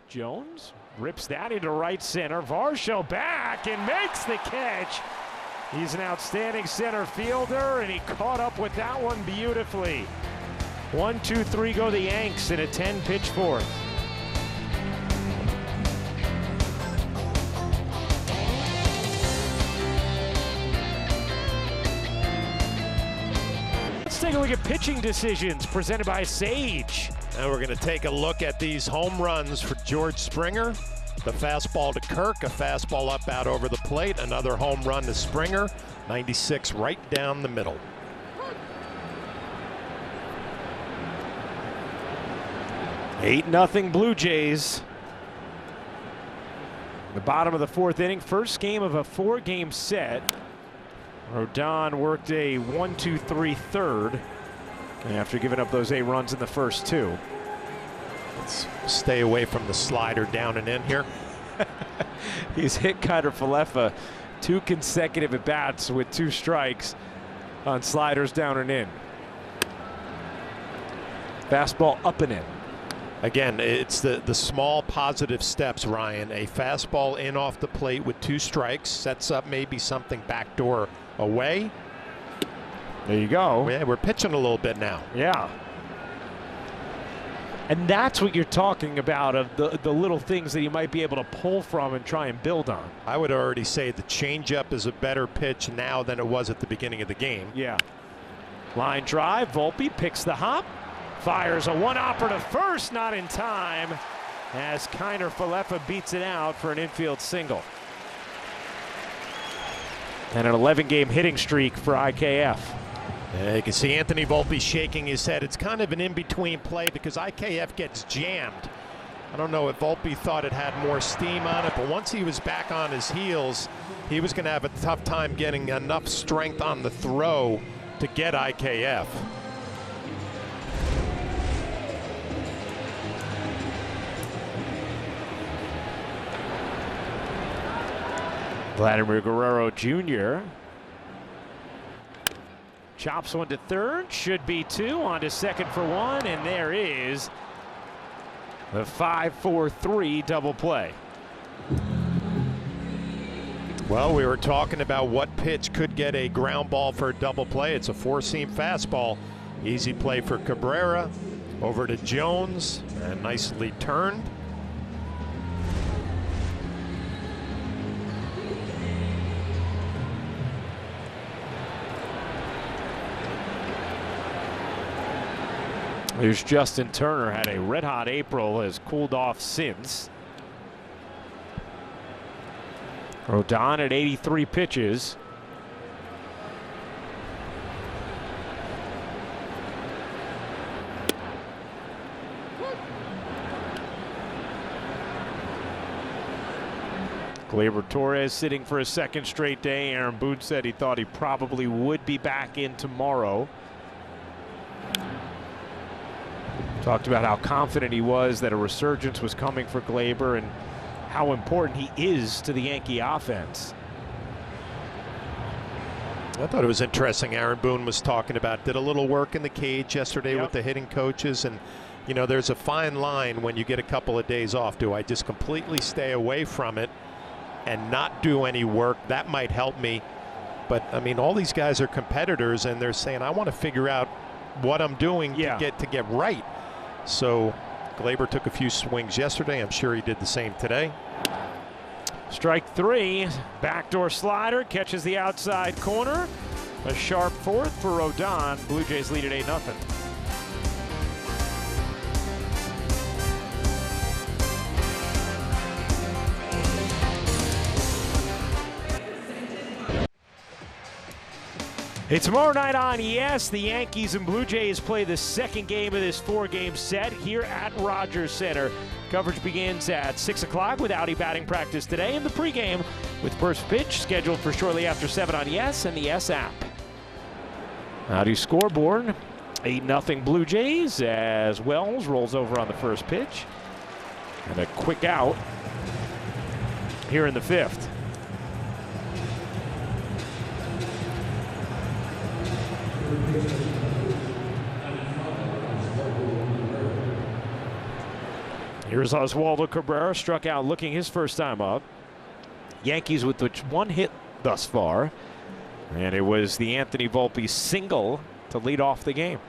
Jones rips that into right center. Varsho back and makes the catch. He's an outstanding center fielder, and he caught up with that one beautifully. 1, 2, 3 go the Yanks in a 10-pitch fourth. Let's take a a look at pitching decisions presented by Sage. Now we're going to take a look at these home runs for George Springer. The fastball to Kirk, a fastball up out over the plate, another home run to Springer, 96 right down the middle. Eight nothing Blue Jays. The bottom of the fourth inning, first game of a 4-game set. Rodon worked a 1-2-3 third after giving up those 8 runs in the first 2. Let's stay away from the slider down and in here. He's hit Kiner-Falefa 2 consecutive at-bats with 2 strikes on sliders down and in. Fastball up and in. Again, it's the small positive steps, Ryan. A fastball in off the plate with 2 strikes sets up maybe something backdoor away. There you go. Yeah, we're pitching a little bit now. Yeah. And that's what you're talking about, of the little things that you might be able to pull from and try and build on. I would already say the changeup is a better pitch now than it was at the beginning of the game. Yeah. Line drive, Volpe picks the hop, fires a one-hopper to first, not in time, as Kiner-Falefa beats it out for an infield single. And an 11-game hitting streak for IKF. Yeah, you can see Anthony Volpe shaking his head. It's kind of an in-between play because IKF gets jammed. I don't know if Volpe thought it had more steam on it, but once he was back on his heels, he was going to have a tough time getting enough strength on the throw to get IKF. Vladimir Guerrero Jr. chops one to third, should be 2, on to second for 1, and there is the 5-4-3 double play. Well, we were talking about what pitch could get a ground ball for a double play. It's a 4-seam fastball. Easy play for Cabrera. Over to Jones, and nicely turned. There's Justin Turner, had a red-hot April, has cooled off since. Rodon at 83 pitches. Gleyber Torres sitting for a second straight day. Aaron Boone said he thought he probably would be back in tomorrow. Talked about how confident he was that a resurgence was coming for Gleyber and how important he is to the Yankee offense. I thought it was interesting. Aaron Boone was talking about, did a little work in the cage yesterday with the hitting coaches, and you know, there's a fine line when you get a couple of days off. Do I just completely stay away from it and not do any work? That might help me, but I mean, all these guys are competitors and they're saying, I want to figure out what I'm doing to get right. So Gleyber took a few swings yesterday. I'm sure he did the same today. Strike 3, backdoor slider, catches the outside corner. A sharp fourth for Rodon. Blue Jays lead at 8-0. Hey, tomorrow night on ES, the Yankees and Blue Jays play the second game of this 4-game set here at Rogers Center. Coverage begins at 6 o'clock with Audi batting practice today, and the pregame with first pitch scheduled for shortly after 7 on ES and the ES app. Audi scoreboard, 8-0 Blue Jays as Wells rolls over on the first pitch. And a quick out here in the 5th. Here's Oswaldo Cabrera, struck out looking his first time up. Yankees with the 1 hit thus far, and it was the Anthony Volpe single to lead off the game.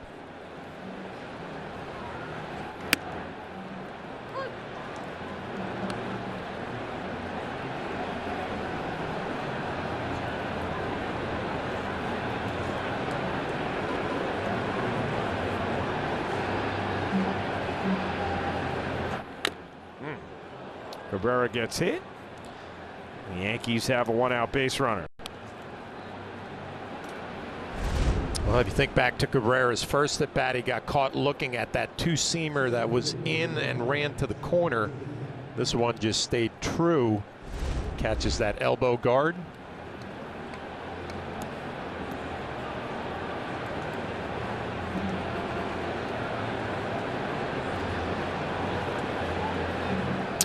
Cabrera gets hit. The Yankees have a one-out base runner. Well, if you think back to Cabrera's first at bat, he got caught looking at that two-seamer that was in and ran to the corner. This one just stayed true. Catches that elbow guard.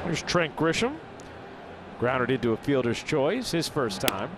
There's Trent Grisham. Grounded into a fielder's choice, his first time.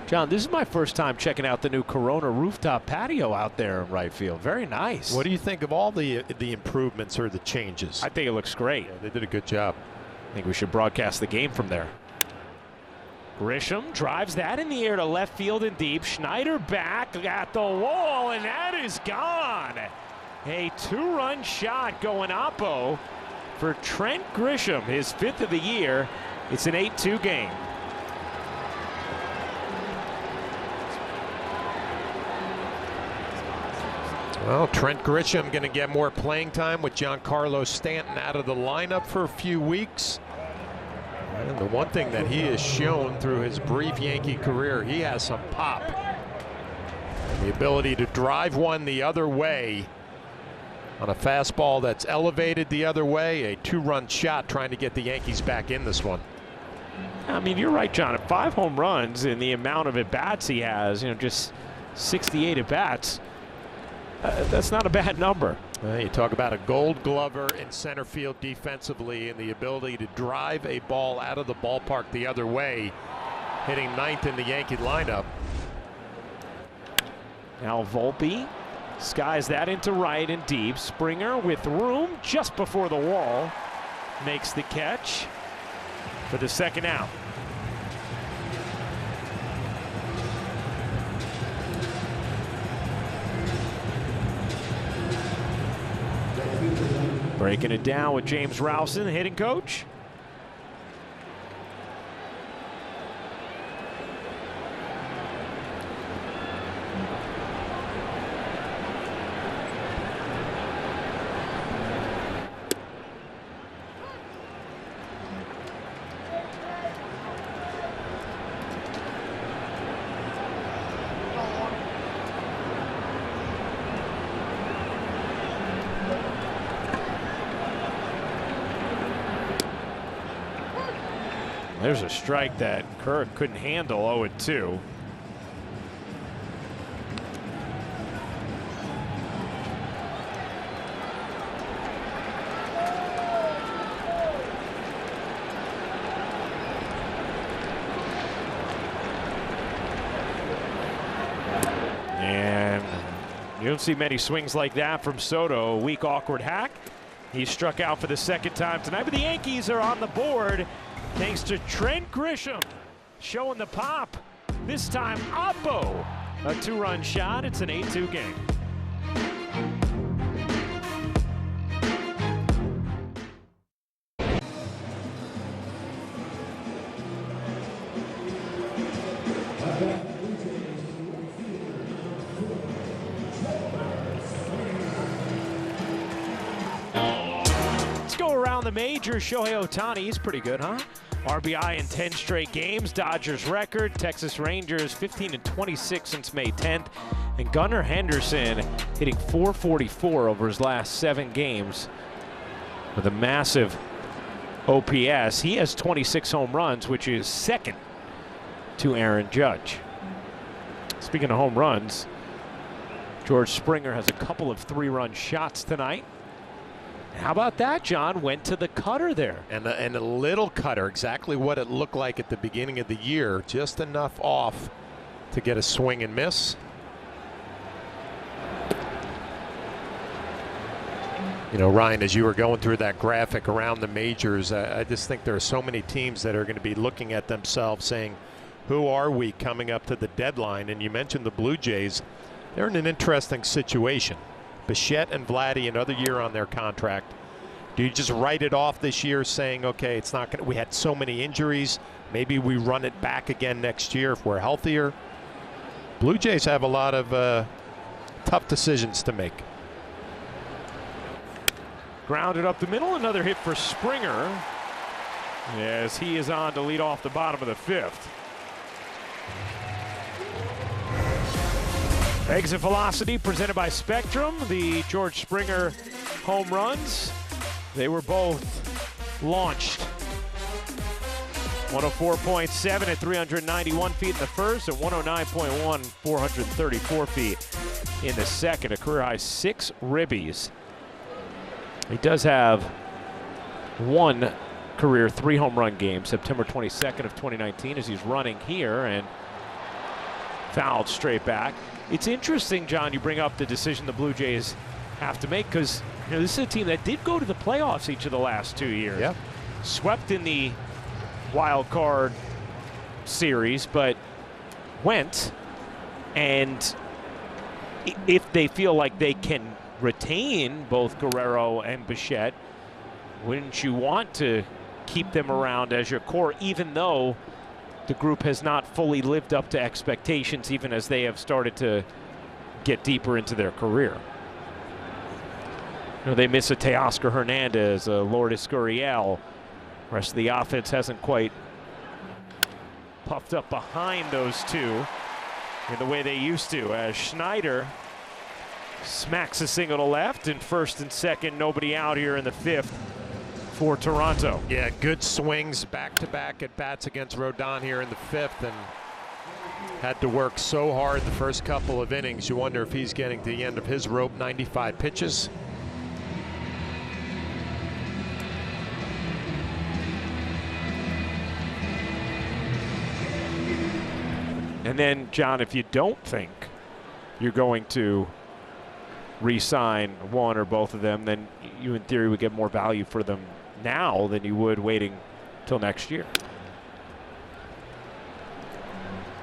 John, this is my first time checking out the new Corona rooftop patio out there in right field. Very nice. What do you think of all the improvements or the changes? I think it looks great. Yeah, they did a good job. I think we should broadcast the game from there. Grisham drives that in the air to left field and deep. Schneider back at the wall, and that is gone. A two-run shot going oppo for Trent Grisham, his 5th of the year. It's an 8-2 game. Well, Trent Grisham going to get more playing time with Giancarlo Stanton out of the lineup for a few weeks. And the one thing that he has shown through his brief Yankee career, he has some pop. The ability to drive one the other way on a fastball that's elevated the other way. A two-run shot trying to get the Yankees back in this one. I mean, you're right, John. At 5 home runs and the amount of at-bats he has, just 68 at-bats. That's not a bad number. You talk about a gold glover in center field defensively and the ability to drive a ball out of the ballpark the other way, hitting 9th in the Yankee lineup. Now Volpe skies that into right and deep. Springer with room just before the wall makes the catch for the second out. Breaking it down with James Rowson, the hitting coach. There's a strike that Kirk couldn't handle. 0-2. And you don't see many swings like that from Soto. A weak, awkward hack. He struck out for the second time tonight, but the Yankees are on the board thanks to Trent Grisham showing the pop. This time, oppo. A two-run shot. It's an 8-2 game. Let's go around the majors. Shohei Ohtani, he's pretty good, huh? RBI in 10 straight games, Dodgers record. Texas Rangers 15-26 since May 10th. And Gunnar Henderson hitting .444 over his last 7 games with a massive OPS. He has 26 home runs, which is second to Aaron Judge. Speaking of home runs, George Springer has a couple of 3-run shots tonight. How about that, John? Went to the cutter there. And a little cutter, exactly what it looked like at the beginning of the year. Just enough off to get a swing and miss. You know, Ryan, as you were going through that graphic around the majors, I just think there are so many teams that are going to be looking at themselves saying, who are we coming up to the deadline? And you mentioned the Blue Jays. They're in an interesting situation. Bichette and Vladdy, another year on their contract. Do you just write it off this year saying, okay, it's not going to, we had so many injuries, maybe we run it back again next year if we're healthier? Blue Jays have a lot of tough decisions to make. Grounded up the middle, another hit for Springer as he is on to lead off the bottom of the 5th. Exit velocity presented by Spectrum. The George Springer home runs, they were both launched. 104.7 at 391 feet in the first, and 109.1, 434 feet in the second. A career high 6 ribbies. He does have one career 3 home run game, September 22nd of 2019, as he's running here and fouled straight back. It's interesting, John, you bring up the decision the Blue Jays have to make, because this is a team that did go to the playoffs each of the last 2 years. Yep. Swept in the wild card series, but went, and if they feel like they can retain both Guerrero and Bichette, wouldn't you want to keep them around as your core, even though the group has not fully lived up to expectations, even as they have started to get deeper into their career? They miss a Teoscar Hernandez, a Lourdes Gurriel. The rest of the offense hasn't quite puffed up behind those two in the way they used to, as Schneider smacks a single to left, and first and second, nobody out here in the 5th for Toronto. Yeah, good swings back-to-back at bats against Rodon here in the 5th, and had to work so hard the first couple of innings. You wonder if he's getting to the end of his rope. 95 pitches. And then, John, if you don't think you're going to re-sign one or both of them, then you in theory would get more value for them now than you would waiting till next year.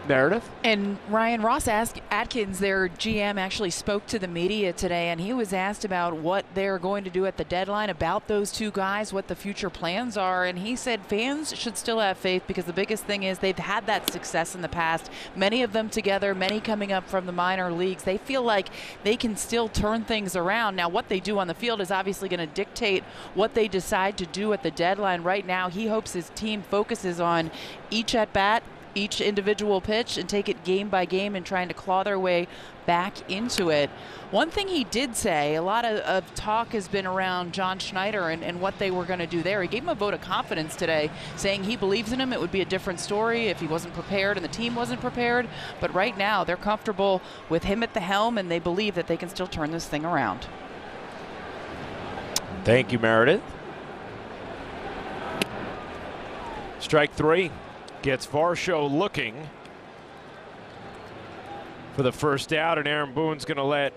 Meredith? And Ryan, Ross Atkins, their GM, actually spoke to the media today, and he was asked about what they're going to do at the deadline about those two guys, what the future plans are, and he said fans should still have faith, because the biggest thing is they've had that success in the past, many of them together, many coming up from the minor leagues. They feel like they can still turn things around. Now, what they do on the field is obviously going to dictate what they decide to do at the deadline. Right now, he hopes his team focuses on each at-bat, each individual pitch, and take it game by game and trying to claw their way back into it. One thing he did say, a lot of talk has been around John Schneider and what they were going to do there. He gave him a vote of confidence today, saying he believes in him. It would be a different story if he wasn't prepared and the team wasn't prepared. But right now, they're comfortable with him at the helm, and they believe that they can still turn this thing around. Thank you, Meredith. Strike 3. Gets Varsho looking for the first out, and Aaron Boone's going to let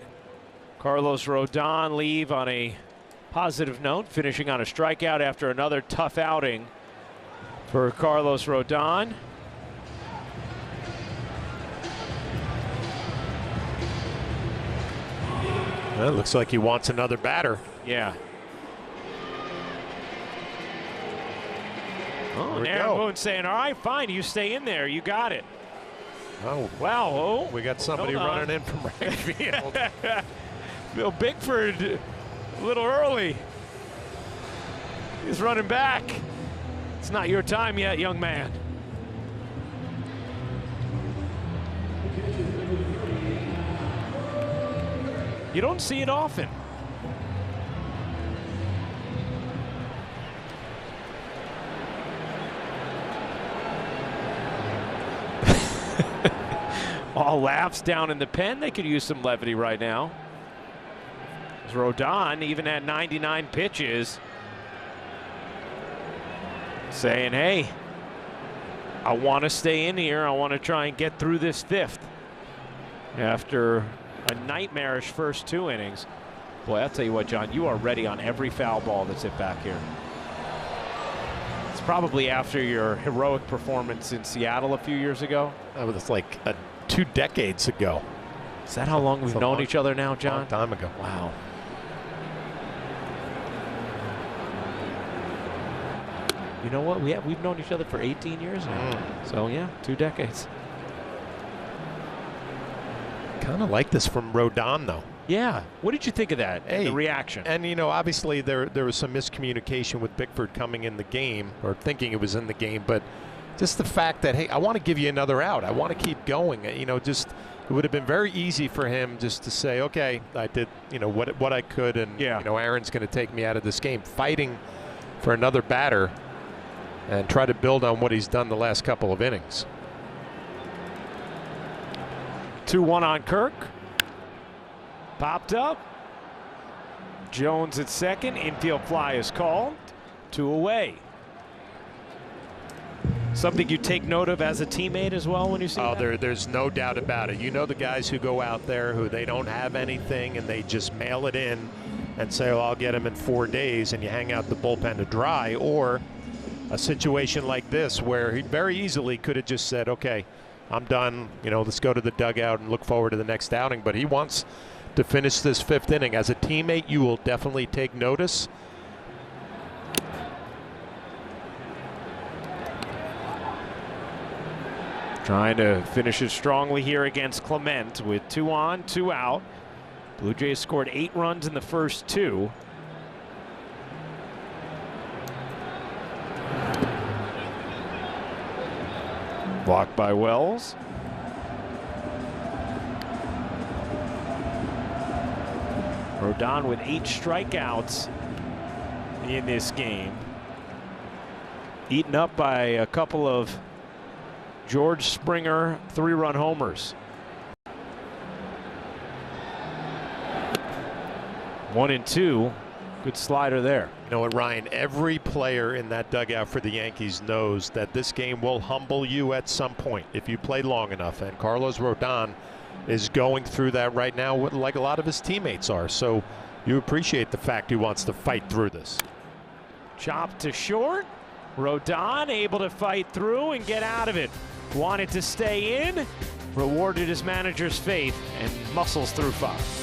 Carlos Rodon leave on a positive note, finishing on a strikeout after another tough outing for Carlos Rodon. Well, it looks like he wants another batter. Yeah. Oh, and Aaron Boone saying, all right, fine, you stay in there. You got it. Oh, wow. Oh, we got somebody running in from right field. Bill Bickford a little early. He's running back. It's not your time yet, young man. You don't see it often. All laughs down in the pen. They could use some levity right now. Rodon, even at 99 pitches, saying, hey, I want to stay in here. I want to try and get through this 5th after a nightmarish first 2 innings. Boy, I'll tell you what, John, you are ready on every foul ball that's hit back here. It's probably after your heroic performance in Seattle a few years ago. That was like 2 decades ago. Is that how long we've known each other now, John? Long time ago. Wow. You know what? We've known each other for 18 years now. So yeah, 2 decades. Kind of like this from Rodon, though. Yeah. What did you think of that? Hey, the reaction. And, you know, obviously there was some miscommunication with Bickford coming in the game, or thinking it was in the game, but just the fact that, hey, I want to give you another out. I want to keep going. You know, just it would have been very easy for him just to say, okay, I did, you know, what I could, and, you know, Aaron's going to take me out of this game. Fighting for another batter and try to build on what he's done the last couple of innings. 2-1 on Kirk. Popped up. Jones at second. Infield fly is called. 2 away. Something you take note of as a teammate as well when you see that? There's no doubt about it. You know the guys who go out there who they don't have anything and they just mail it in and say, well, I'll get him in 4 days, and you hang out the bullpen to dry. Or a situation like this where he very easily could have just said, okay, I'm done. You know, let's go to the dugout and look forward to the next outing. But he wants to finish this 5th inning. As a teammate, you will definitely take notice. Trying to finish it strongly here against Clement with 2 on, 2 out. Blue Jays scored 8 runs in the first 2. Blocked by Wells. Rodon with 8 strikeouts in this game. Eaten up by a couple of George Springer 3-run homers. 1-2. Good slider there. You know what, Ryan? Every player in that dugout for the Yankees knows that this game will humble you at some point if you play long enough. And Carlos Rodon is going through that right now, like a lot of his teammates are. So you appreciate the fact he wants to fight through this. Chopped to short. Rodon able to fight through and get out of it. Wanted to stay in. Rewarded his manager's faith and muscles through 5.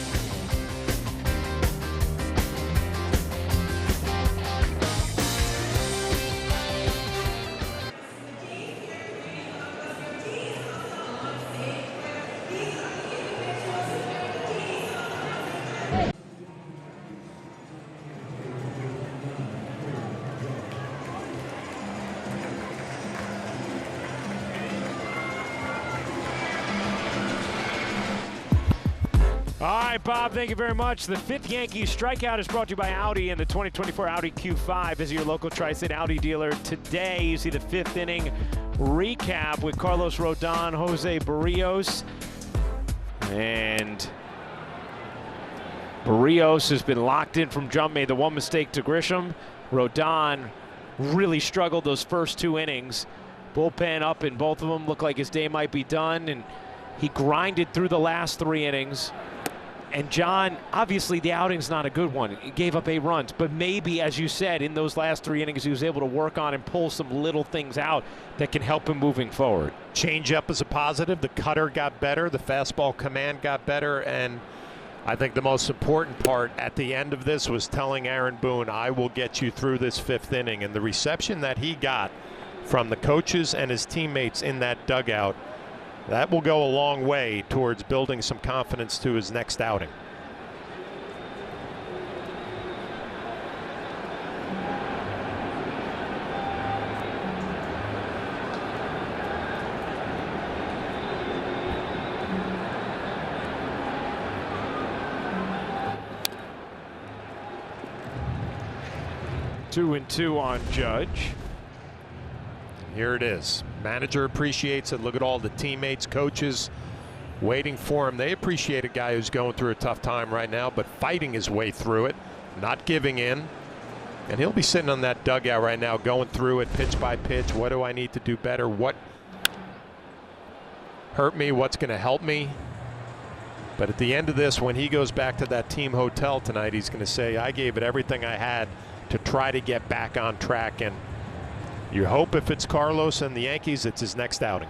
All right, Bob, thank you very much. The 5th Yankees strikeout is brought to you by Audi and the 2024 Audi Q5. Visit your local Tri-State Audi dealer today. You see the 5th inning recap with Carlos Rodon, Jose Barrios. And Barrios has been locked in from jump, made the 1 mistake to Grisham. Rodon really struggled those first 2 innings. Bullpen up in both of them. Looked like his day might be done. And he grinded through the last 3 innings. And John, obviously the outing's not a good one. He gave up 8 runs, but maybe, as you said, in those last 3 innings, he was able to work on and pull some little things out that can help him moving forward. Change up is a positive. The cutter got better. The fastball command got better. And I think the most important part at the end of this was telling Aaron Boone, I will get you through this 5th inning. And the reception that he got from the coaches and his teammates in that dugout, that will go a long way towards building some confidence to his next outing. Two and two on Judge. Here it is. Manager appreciates it. Look at all the teammates, coaches waiting for him. They appreciate a guy who's going through a tough time right now, but fighting his way through it, not giving in. And he'll be sitting on that dugout right now, going through it pitch by pitch. What do I need to do better? What hurt me? What's going to help me? But at the end of this, when he goes back to that team hotel tonight, he's going to say, I gave it everything I had to try to get back on track. And you hope if it's Carlos and the Yankees, it's his next outing.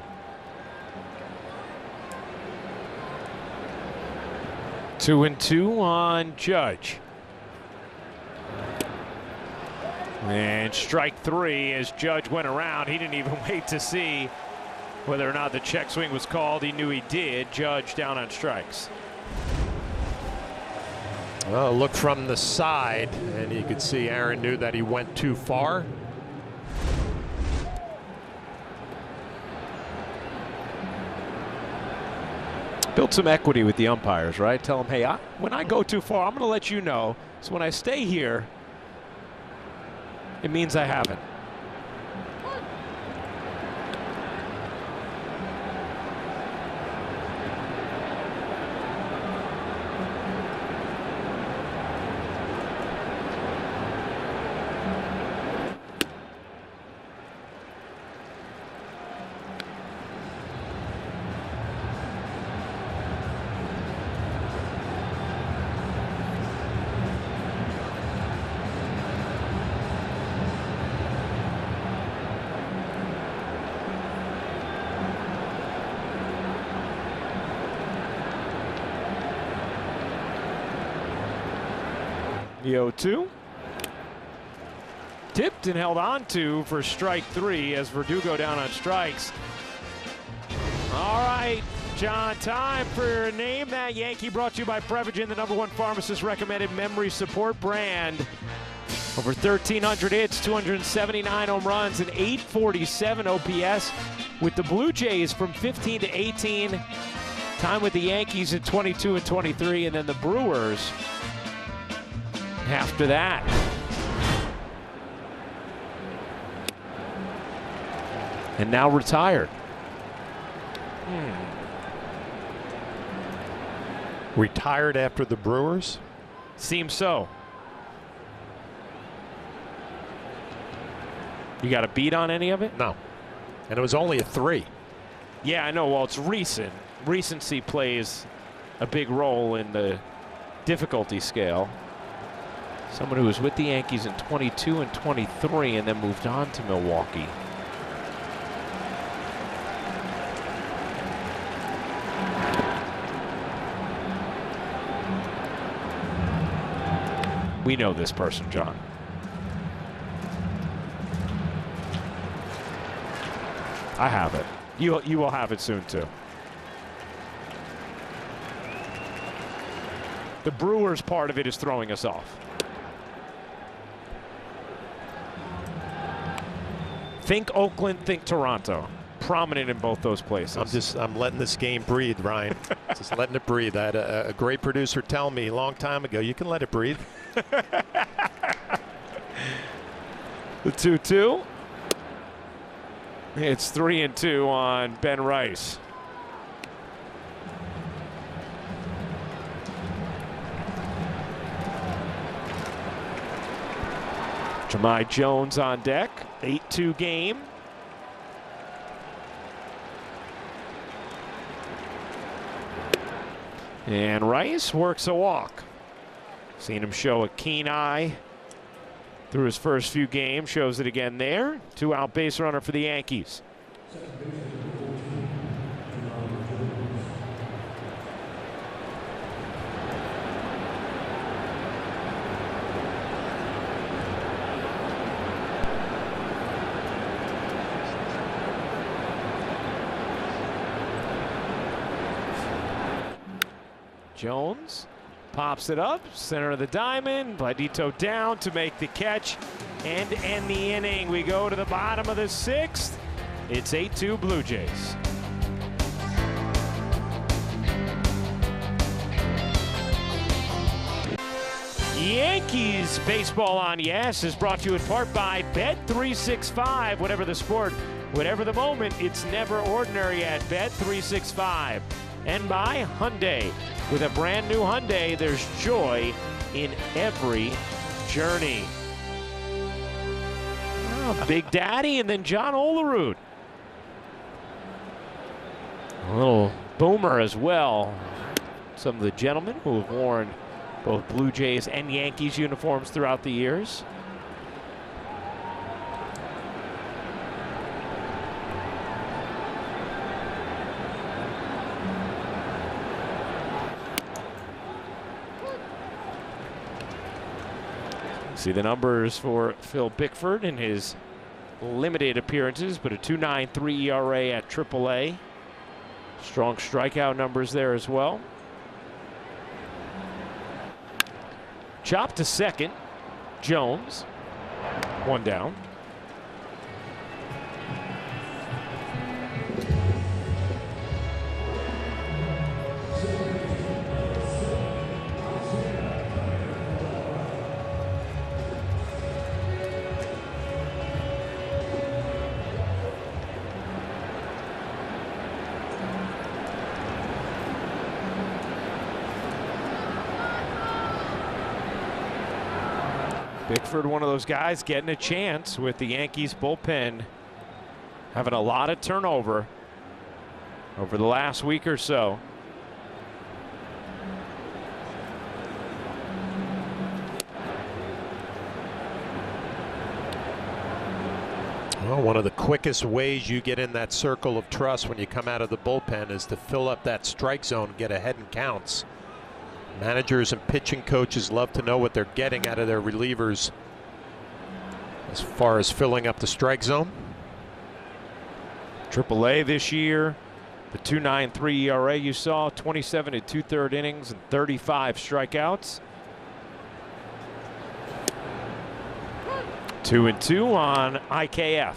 Two and two on Judge. And strike three as Judge went around. He didn't even wait to see whether or not the check swing was called. He knew he did. Judge down on strikes. Well, look from the side, and you could see Aaron knew that he went too far. Built some equity with the umpires, right? Tell them, hey, when I go too far, I'm going to let you know. So when I stay here, it means I haven't. The 0-2. Tipped and held on to for strike three as Verdugo down on strikes. All right, John, time for Name That Yankee, brought to you by Prevagen, the #1 pharmacist recommended memory support brand. Over 1,300 hits, 279 home runs, and 847 OPS with the Blue Jays from 15 to 18. Time with the Yankees at 22 and 23, and then the Brewers after that. And now retired. Retired after the Brewers? Seems so. You got a beat on any of it? No. And it was only a 3. Yeah, I know. Well, it's recent. Recency plays a big role in the difficulty scale. Someone who was with the Yankees in 22 and 23 and then moved on to Milwaukee. We know this person, John. I have it. You will have it soon, too. The Brewers part of it is throwing us off. Think Oakland, think Toronto. Prominent in both those places. I'm letting this game breathe, Ryan. Just letting it breathe. I had a great producer tell me a long time ago, you can let it breathe. The 2-2. It's 3-2 on Ben Rice. Jahmai Jones on deck. 8-2 game. And Rice works a walk. Seen him show a keen eye through his first few games. Shows it again there. 2-out base runner for the Yankees. Jones pops it up, center of the diamond. Vladito down to make the catch and end the inning. We go to the bottom of the 6th. It's 8-2 Blue Jays. Yankees baseball on Yes is brought to you in part by Bet365. Whatever the sport, whatever the moment, it's never ordinary at Bet365. And by Hyundai. With a brand new Hyundai, there's joy in every journey. Oh, Big Daddy and then John Olerud. A little boomer as well. some of the gentlemen who have worn both Blue Jays and Yankees uniforms throughout the years. See the numbers for Phil Bickford in his limited appearances, but a 2.93 ERA at AAA. Strong strikeout numbers there as well. Chop to second, Jones. One down. Bickford, one of those guys getting a chance with the Yankees bullpen having a lot of turnover over the last week or so. Well, one of the quickest ways you get in that circle of trust when you come out of the bullpen is to fill up that strike zone, get ahead in counts. Managers and pitching coaches love to know what they're getting out of their relievers as far as filling up the strike zone. AAA this year, the 2.93 ERA you saw, 27 and 2/3 innings and 35 strikeouts. 2-2 on IKF.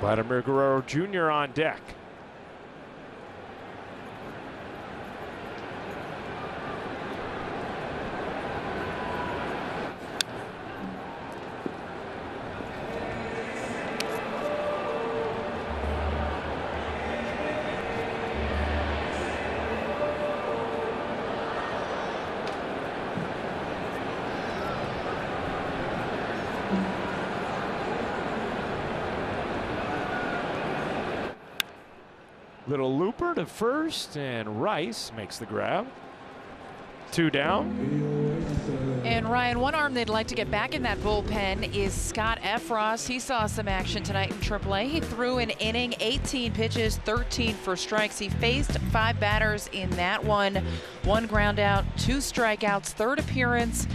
Vladimir Guerrero Jr. on deck. Little looper to first, and Rice makes the grab. 2 down. And Ryan, one arm they'd like to get back in that bullpen is Scott Efros. He saw some action tonight in AAA. He threw an inning, 18 pitches, 13 for strikes. He faced 5 batters in that one. 1 ground out, 2 strikeouts, third appearance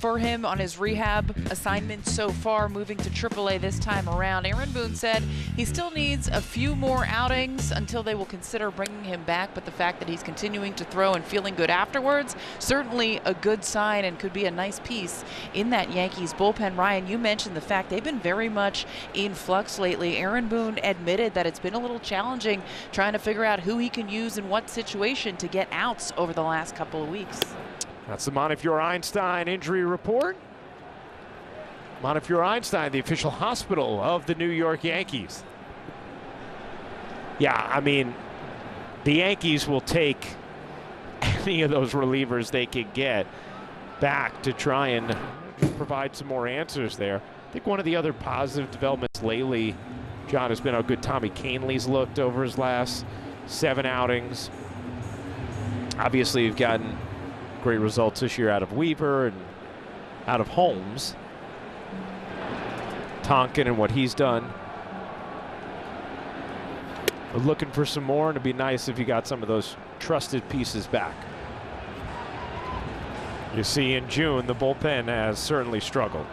for him on his rehab assignment so far, moving to AAA this time around. Aaron Boone said he still needs a few more outings until they will consider bringing him back, but the fact that he's continuing to throw and feeling good afterwards, certainly a good sign and could be a nice piece in that Yankees bullpen. Ryan, you mentioned the fact they've been very much in flux lately. Aaron Boone admitted that it's been a little challenging trying to figure out who he can use in what situation to get outs over the last couple of weeks. That's the Montefiore Einstein injury report. Montefiore Einstein, the official hospital of the New York Yankees. Yeah, I mean, the Yankees will take any of those relievers they could get back to try and provide some more answers there. I think one of the other positive developments lately, John, has been how good Tommy Kahnle's looked over his last 7 outings. Obviously, you've gotten great results this year out of Weaver and out of Holmes. Tonkin and what he's done. We're looking for some more, and it'd be nice if you got some of those trusted pieces back. You see, in June, the bullpen has certainly struggled.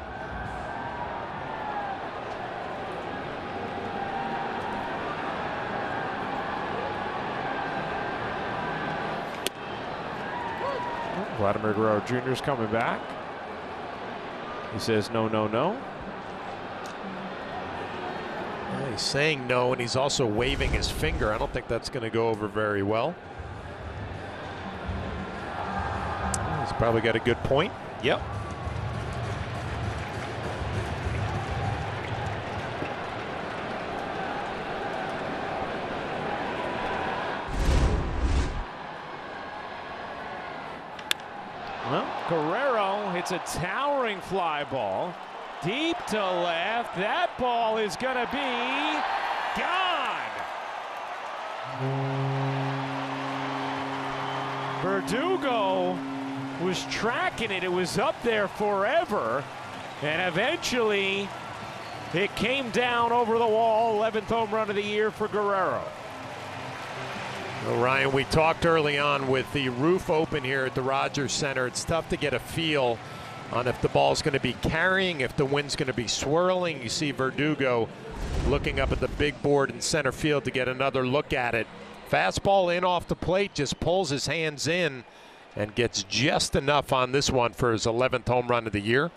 Vladimir Guerrero Jr. is coming back. He says no, no, no. Yeah, he's saying no, and he's also waving his finger. I don't think that's going to go over very well. He's probably got a good point. Yep. Guerrero hits a towering fly ball. Deep to left. That ball is going to be gone. Verdugo was tracking it. It was up there forever. And eventually, it came down over the wall. 11th home run of the year for Guerrero. Well, Ryan, we talked early on with the roof open here at the Rogers Center. It's tough to get a feel on if the ball's going to be carrying, if the wind's going to be swirling. You see Verdugo looking up at the big board in center field to get another look at it. Fastball in off the plate, just pulls his hands in and gets just enough on this one for his 11th home run of the year.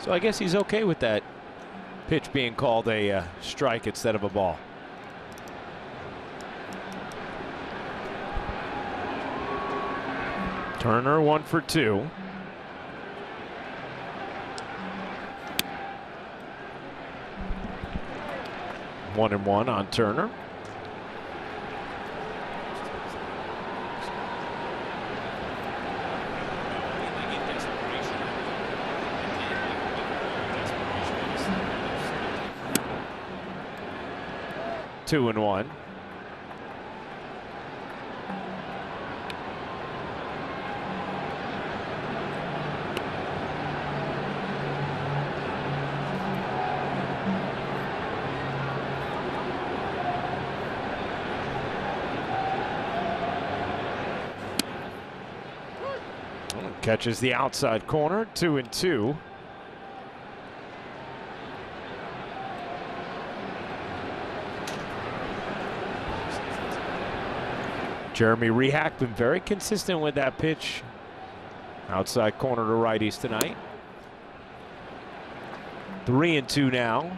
So I guess he's okay with that pitch being called a strike instead of a ball. Turner 1 for 2. One and one on Turner. Two and one. Catches the outside corner. 2 and 2. Jeremy Rehak been very consistent with that pitch. Outside corner to righties tonight. 3 and 2 now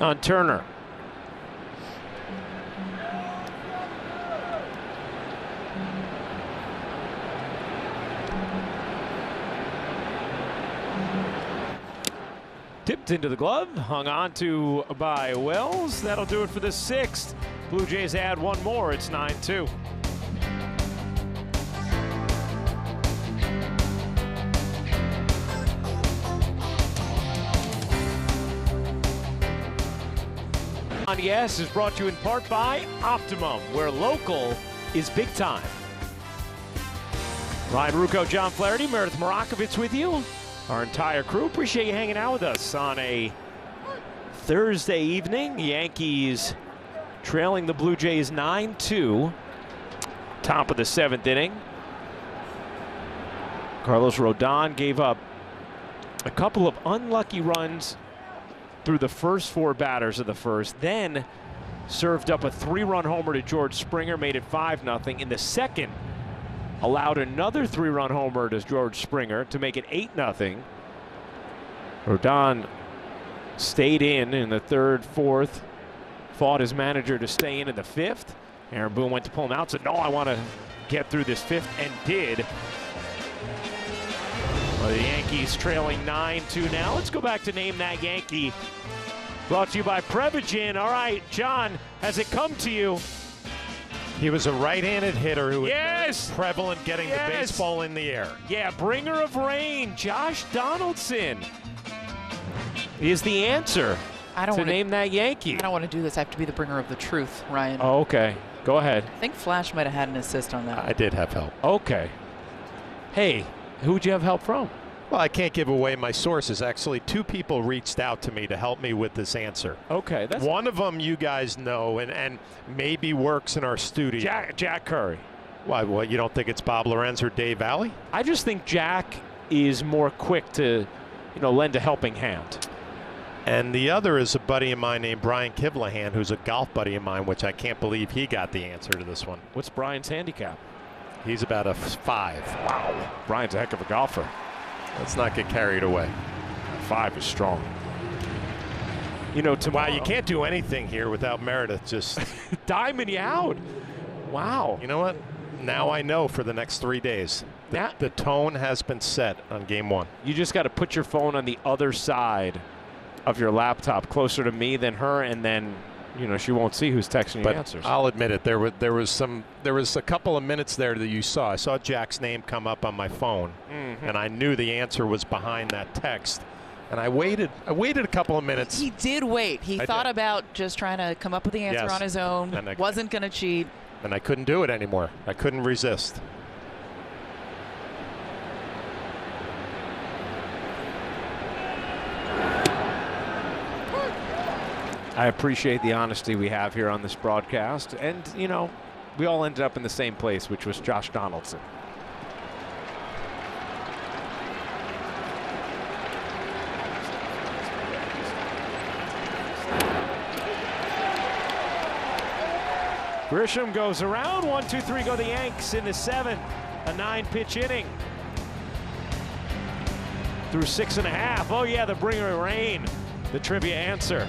on Turner. Tipped into the glove, hung on to by Wells. That'll do it for the 6th. Blue Jays add one more. It's 9-2. On Yes is brought to you in part by Optimum, where local is big time. Ryan Rucco, John Flaherty, Meredith Morakovitz with you. Our entire crew, appreciate you hanging out with us on a Thursday evening. Yankees trailing the Blue Jays 9-2. Top of the 7th inning. Carlos Rodon gave up a couple of unlucky runs through the first 4 batters of the first, then served up a 3-run homer to George Springer, made it 5-0. In the second, allowed another 3-run homer to George Springer to make it 8-0. Rodon stayed in the 3rd, 4th, fought his manager to stay in the 5th. Aaron Boone went to pull him out, said, no, I want to get through this 5th, and did. Well, the Yankees trailing 9-2 now. Let's go back to Name That Yankee. Brought to you by Prevagen. All right, John, has it come to you? He was a right-handed hitter who was prevalent getting the baseball in the air. Yeah, bringer of rain, Josh Donaldson is the answer to Name That Yankee. I don't want to do this. I have to be the bringer of the truth, Ryan. Oh, okay. Go ahead. I think Flash might have had an assist on that. I did have help. Okay. Hey, who'd you have help from? Well, I can't give away my sources. Actually, 2 people reached out to me to help me with this answer. Okay. One of them you guys know and maybe works in our studio. Jack Curry. Why, what, you don't think it's Bob Lorenz or Dave Alley? I just think Jack is more quick to, lend a helping hand. And the other is a buddy of mine named Brian Kivlahan, who's a golf buddy of mine, which I can't believe he got the answer to this one. What's Brian's handicap? He's about a 5. Wow. Brian's a heck of a golfer. Let's not get carried away. 5 is strong. Tomorrow. Wow, you can't do anything here without Meredith just diming you out. Wow. You know what? Now I know for the next 3 days. The tone has been set on game one. You just got to put your phone on the other side of your laptop, closer to me than her, and then she won't see who's texting you answers. I'll admit it. There was a couple of minutes there that you saw. I saw Jack's name come up on my phone, and I knew the answer was behind that text. And I waited a couple of minutes. He did wait. He thought about just trying to come up with the answer on his own. And wasn't going to cheat. And I couldn't do it anymore. I couldn't resist. I appreciate the honesty we have here on this broadcast. And, we all ended up in the same place, which was Josh Donaldson. Grisham goes around. 1, 2, 3 go the Yanks in the 7th. A 9-pitch inning. Through 6.5. Oh, yeah, the bringer of rain. The trivia answer.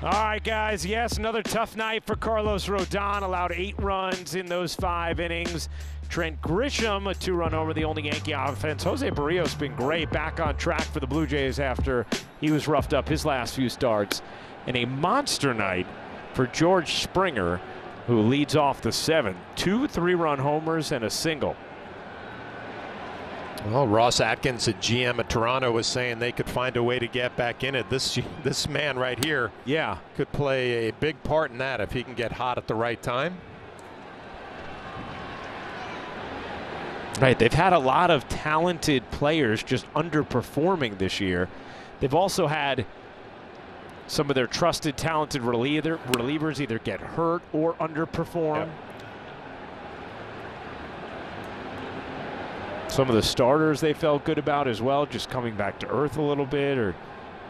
All right, guys, yes, another tough night for Carlos Rodon. Allowed 8 runs in those 5 innings. Trent Grisham, a 2-run homer, the only Yankee offense. Jose Barrios been great, back on track for the Blue Jays after he was roughed up his last few starts. And a monster night for George Springer, who leads off the 7th. 2 3-run homers and a single. Well, Ross Atkins, the GM at Toronto, was saying they could find a way to get back in it. This man right here, could play a big part in that if he can get hot at the right time. Right, they've had a lot of talented players just underperforming this year. They've also had some of their trusted, talented relievers either get hurt or underperform. Yep. Some of the starters they felt good about as well, just coming back to earth a little bit or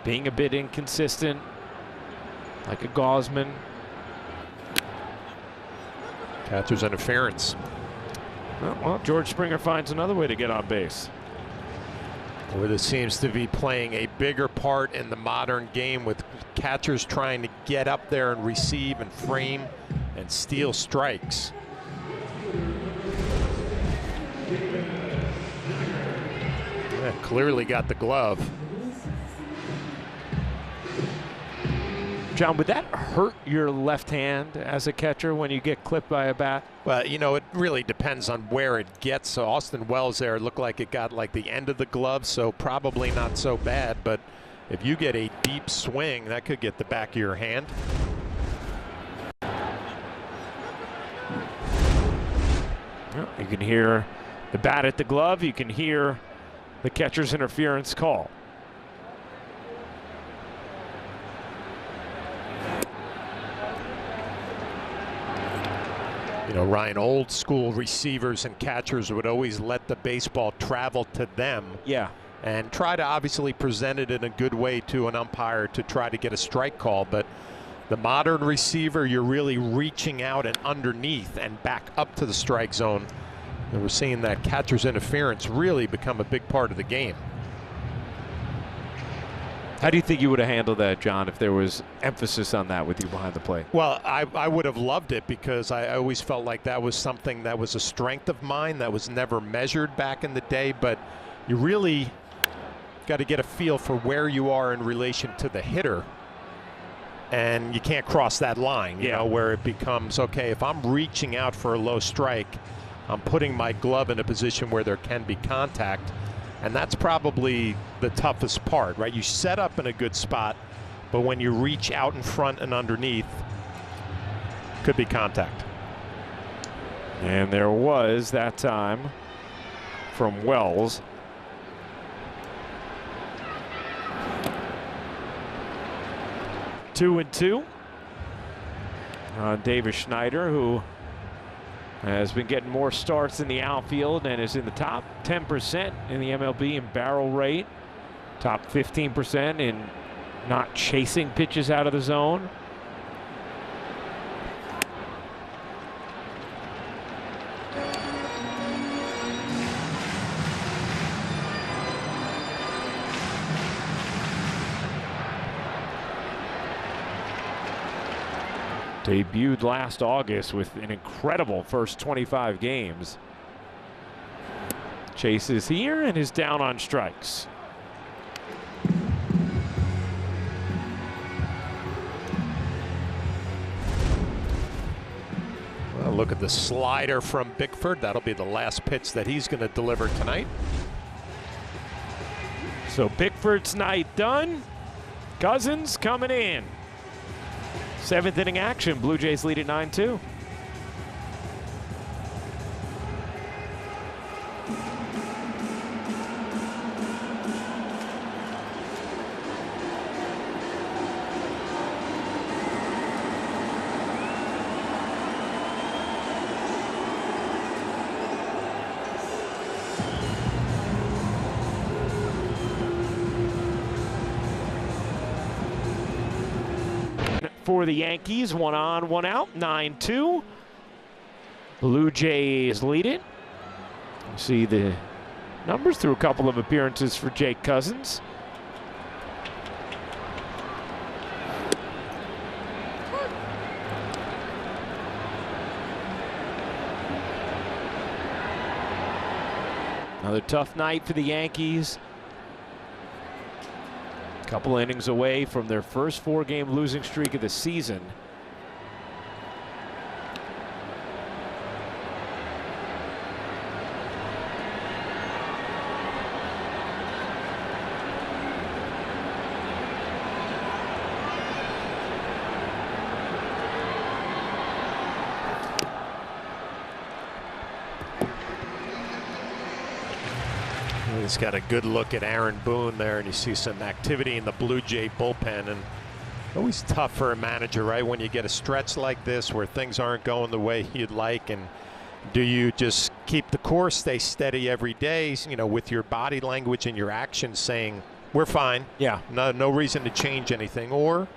being a bit inconsistent, like a Gosman. Catcher's interference. Well, George Springer finds another way to get on base. Well, this seems to be playing a bigger part in the modern game, with catchers trying to get up there and receive and frame and steal strikes. Yeah, clearly got the glove. John, would that hurt your left hand as a catcher when you get clipped by a bat? Well, it really depends on where it gets. So Austin Wells there looked like it got like the end of the glove, so probably not so bad. But if you get a deep swing, that could get the back of your hand. You can hear the bat at the glove. You can hear the catcher's interference call. Ryan, old school receivers and catchers would always let the baseball travel to them. Yeah. And try to obviously present it in a good way to an umpire to try to get a strike call. But the modern receiver, you're really reaching out and underneath and back up to the strike zone. And we're seeing that catcher's interference really become a big part of the game. How do you think you would have handled that, John, if there was emphasis on that with you behind the plate? Well, I would have loved it, because I always felt like that was something that was a strength of mine that was never measured back in the day. But you really got to get a feel for where you are in relation to the hitter. And you can't cross that line, you know, where it becomes, okay, if I'm reaching out for a low strike, I'm putting my glove in a position where there can be contact. And that's probably the toughest part, right? You set up in a good spot, but when you reach out in front and underneath, could be contact. And there was that time from Wells. Two and two. Davis Schneider, who Has been getting more starts in the outfield and is in the top 10% in the MLB in barrel rate. Top 15% in not chasing pitches out of the zone. Debuted last August with an incredible first 25 games. Chases here and is down on strikes. Well, look at the slider from Bickford. That'll be the last pitch that he's going to deliver tonight. So Bickford's night done. Cousins coming in. 7th inning action. Blue Jays lead at 9-2. For the Yankees, 1 on, 1 out, 9-2. Blue Jays lead it. You see the numbers through a couple of appearances for Jake Cousins. Another tough night for the Yankees. Couple innings away from their first 4-game losing streak of the season. He's got a good look at Aaron Boone there, and you see some activity in the Blue Jay bullpen. And always tough for a manager, right, when you get a stretch like this where things aren't going the way you'd like. And do you just keep the course, stay steady every day, you know, with your body language and your actions saying, we're fine, yeah, no reason to change anything? Or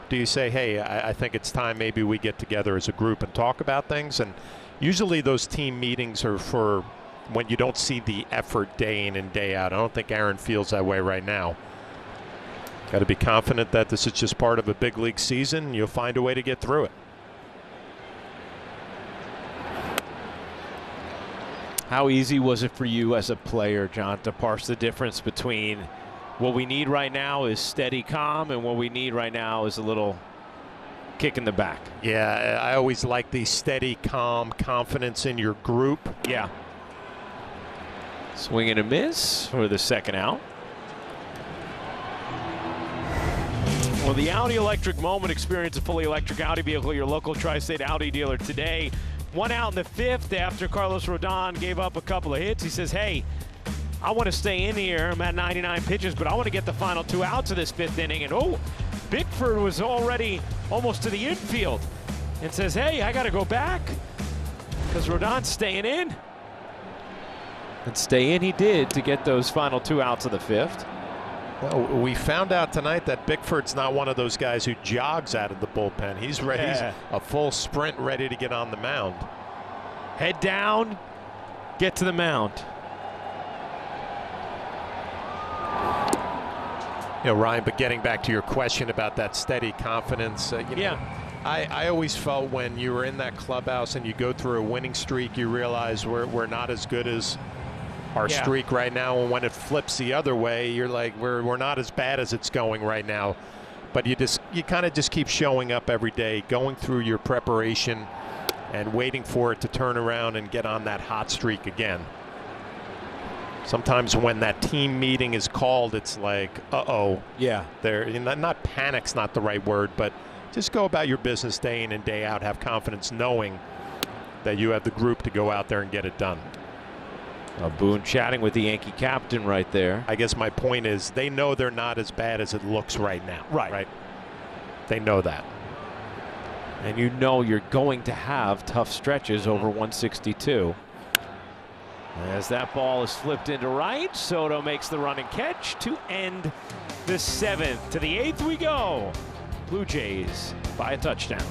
do you say, hey, I think it's time maybe we get together as a group and talk about things? And usually those team meetings are for when you don't see the effort day in and day out. I don't think Aaron feels that way right now. Got to be confident that this is just part of a big league season. You'll find a way to get through it. How easy was it for you as a player, John, to parse the difference between what we need right now is steady calm and what we need right now is a little kick in the back? Yeah, I always like the steady, calm confidence in your group. Yeah. Swing and a miss for the second out. Well, the Audi Electric Moment. Experience a fully electric Audi vehicle at your local Tri-State Audi dealer today. 1 out in the 5th after Carlos Rodon gave up a couple of hits. He says, hey, I want to stay in here. I'm at 99 pitches, but I want to get the final 2 outs of this 5th inning. And oh, Bickford was already almost to the infield and says, hey, I got to go back because Rodon's staying in. And stay in he did to get those final 2 outs of the 5th. Well, we found out tonight that Bickford's not one of those guys who jogs out of the bullpen. He's ready. Yeah. He's a full sprint ready to get on the mound. Head down, get to the mound. You know, Ryan, but getting back to your question about that steady confidence, you know, I always felt when you were in that clubhouse and you go through a winning streak, you realize we're not as good as our streak right now, and when it flips the other way, you're like, we're not as bad as it's going right now. But you kind of just keep showing up every day, going through your preparation and waiting for it to turn around and get on that hot streak again. Sometimes when that team meeting is called, it's like, uh-oh. Yeah. Not panic's not the right word, but just go about your business day in and day out. Have confidence knowing that you have the group to go out there and get it done. Boone chatting with the Yankee captain right there. I guess my point is they know they're not as bad as it looks right now. Right. They know that. And you know you're going to have tough stretches over 162. As that ball is flipped into right, Soto makes the running catch to end the 7th. To the 8th we go. Blue Jays by a touchdown.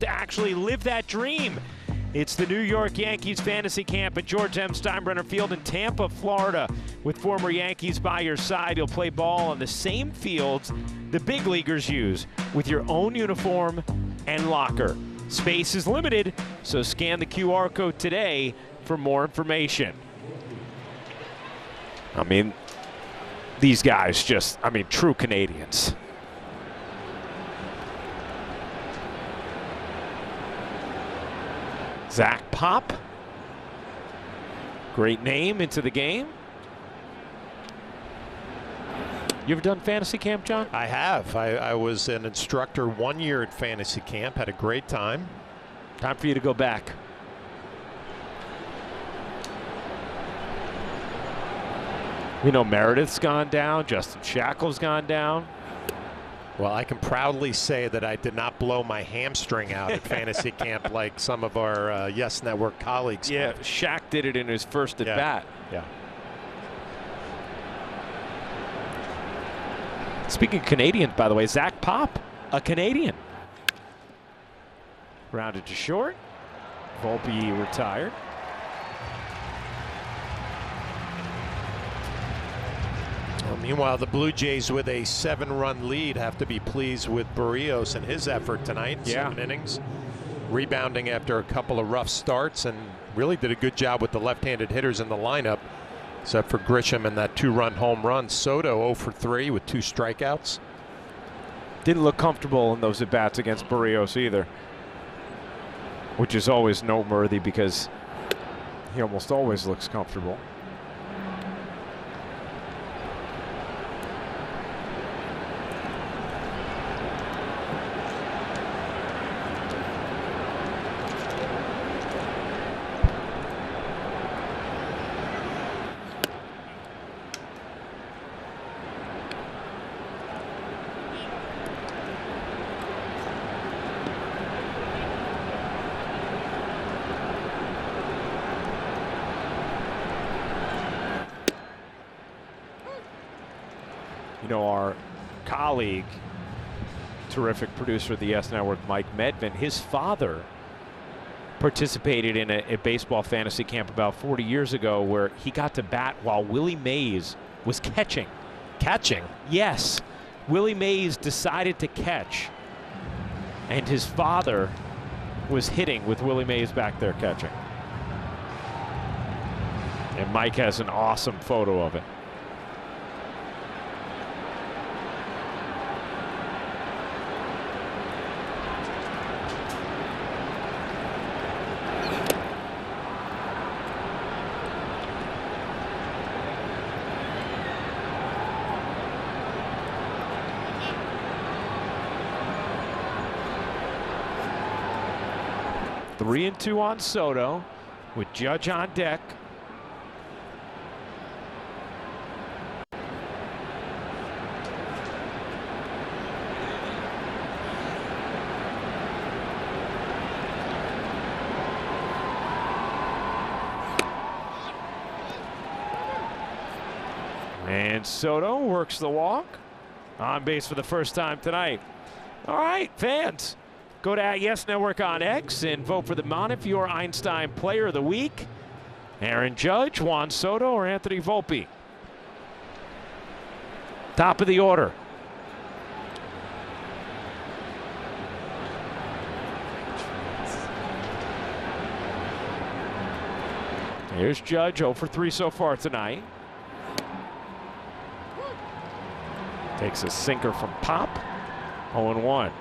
To actually live that dream. It's the New York Yankees Fantasy Camp at George M. Steinbrenner Field in Tampa, Florida. With former Yankees by your side, you'll play ball on the same fields the big leaguers use, with your own uniform and locker. Space is limited, so scan the QR code today for more information. I mean, these guys just, true Canadians. Zach Pop, great name into the game. You ever done fantasy camp, John? I have. I was an instructor 1 year at fantasy camp. Had a great time. Time for you to go back. We know Meredith's gone down. Justin Shackle's gone down. Well, I can proudly say that I did not blow my hamstring out at fantasy camp like some of our Yes Network colleagues. Yeah, Shaq did it in his first at bat. Yeah. Speaking of Canadians, by the way, Zach Pop, a Canadian. Rounded to short. Volpe retired. Well, meanwhile, the Blue Jays with a 7-run lead have to be pleased with Barrios and his effort tonight. Yeah. 7 innings. Rebounding after a couple of rough starts, and really did a good job with the left-handed hitters in the lineup, except for Grisham and that 2-run home run. Soto 0 for 3 with 2 strikeouts. Didn't look comfortable in those at-bats against Barrios either, which is always noteworthy because he almost always looks comfortable. You know, our colleague, terrific producer of the Yes Network, Mike Medvin, his father participated in a baseball fantasy camp about 40 years ago where he got to bat while Willie Mays was catching. Catching? Yes. Willie Mays decided to catch, and his father was hitting with Willie Mays back there catching. And Mike has an awesome photo of it. Three and 2 on Soto with Judge on deck. And Soto works the walk. On base for the first time tonight. All right, fans. Go to Yes Network on X and vote for the Montefiore Einstein Player of the Week. Aaron Judge, Juan Soto, or Anthony Volpe. Top of the order. Here's Judge, 0 for 3 so far tonight. Takes a sinker from Pop, 0-1.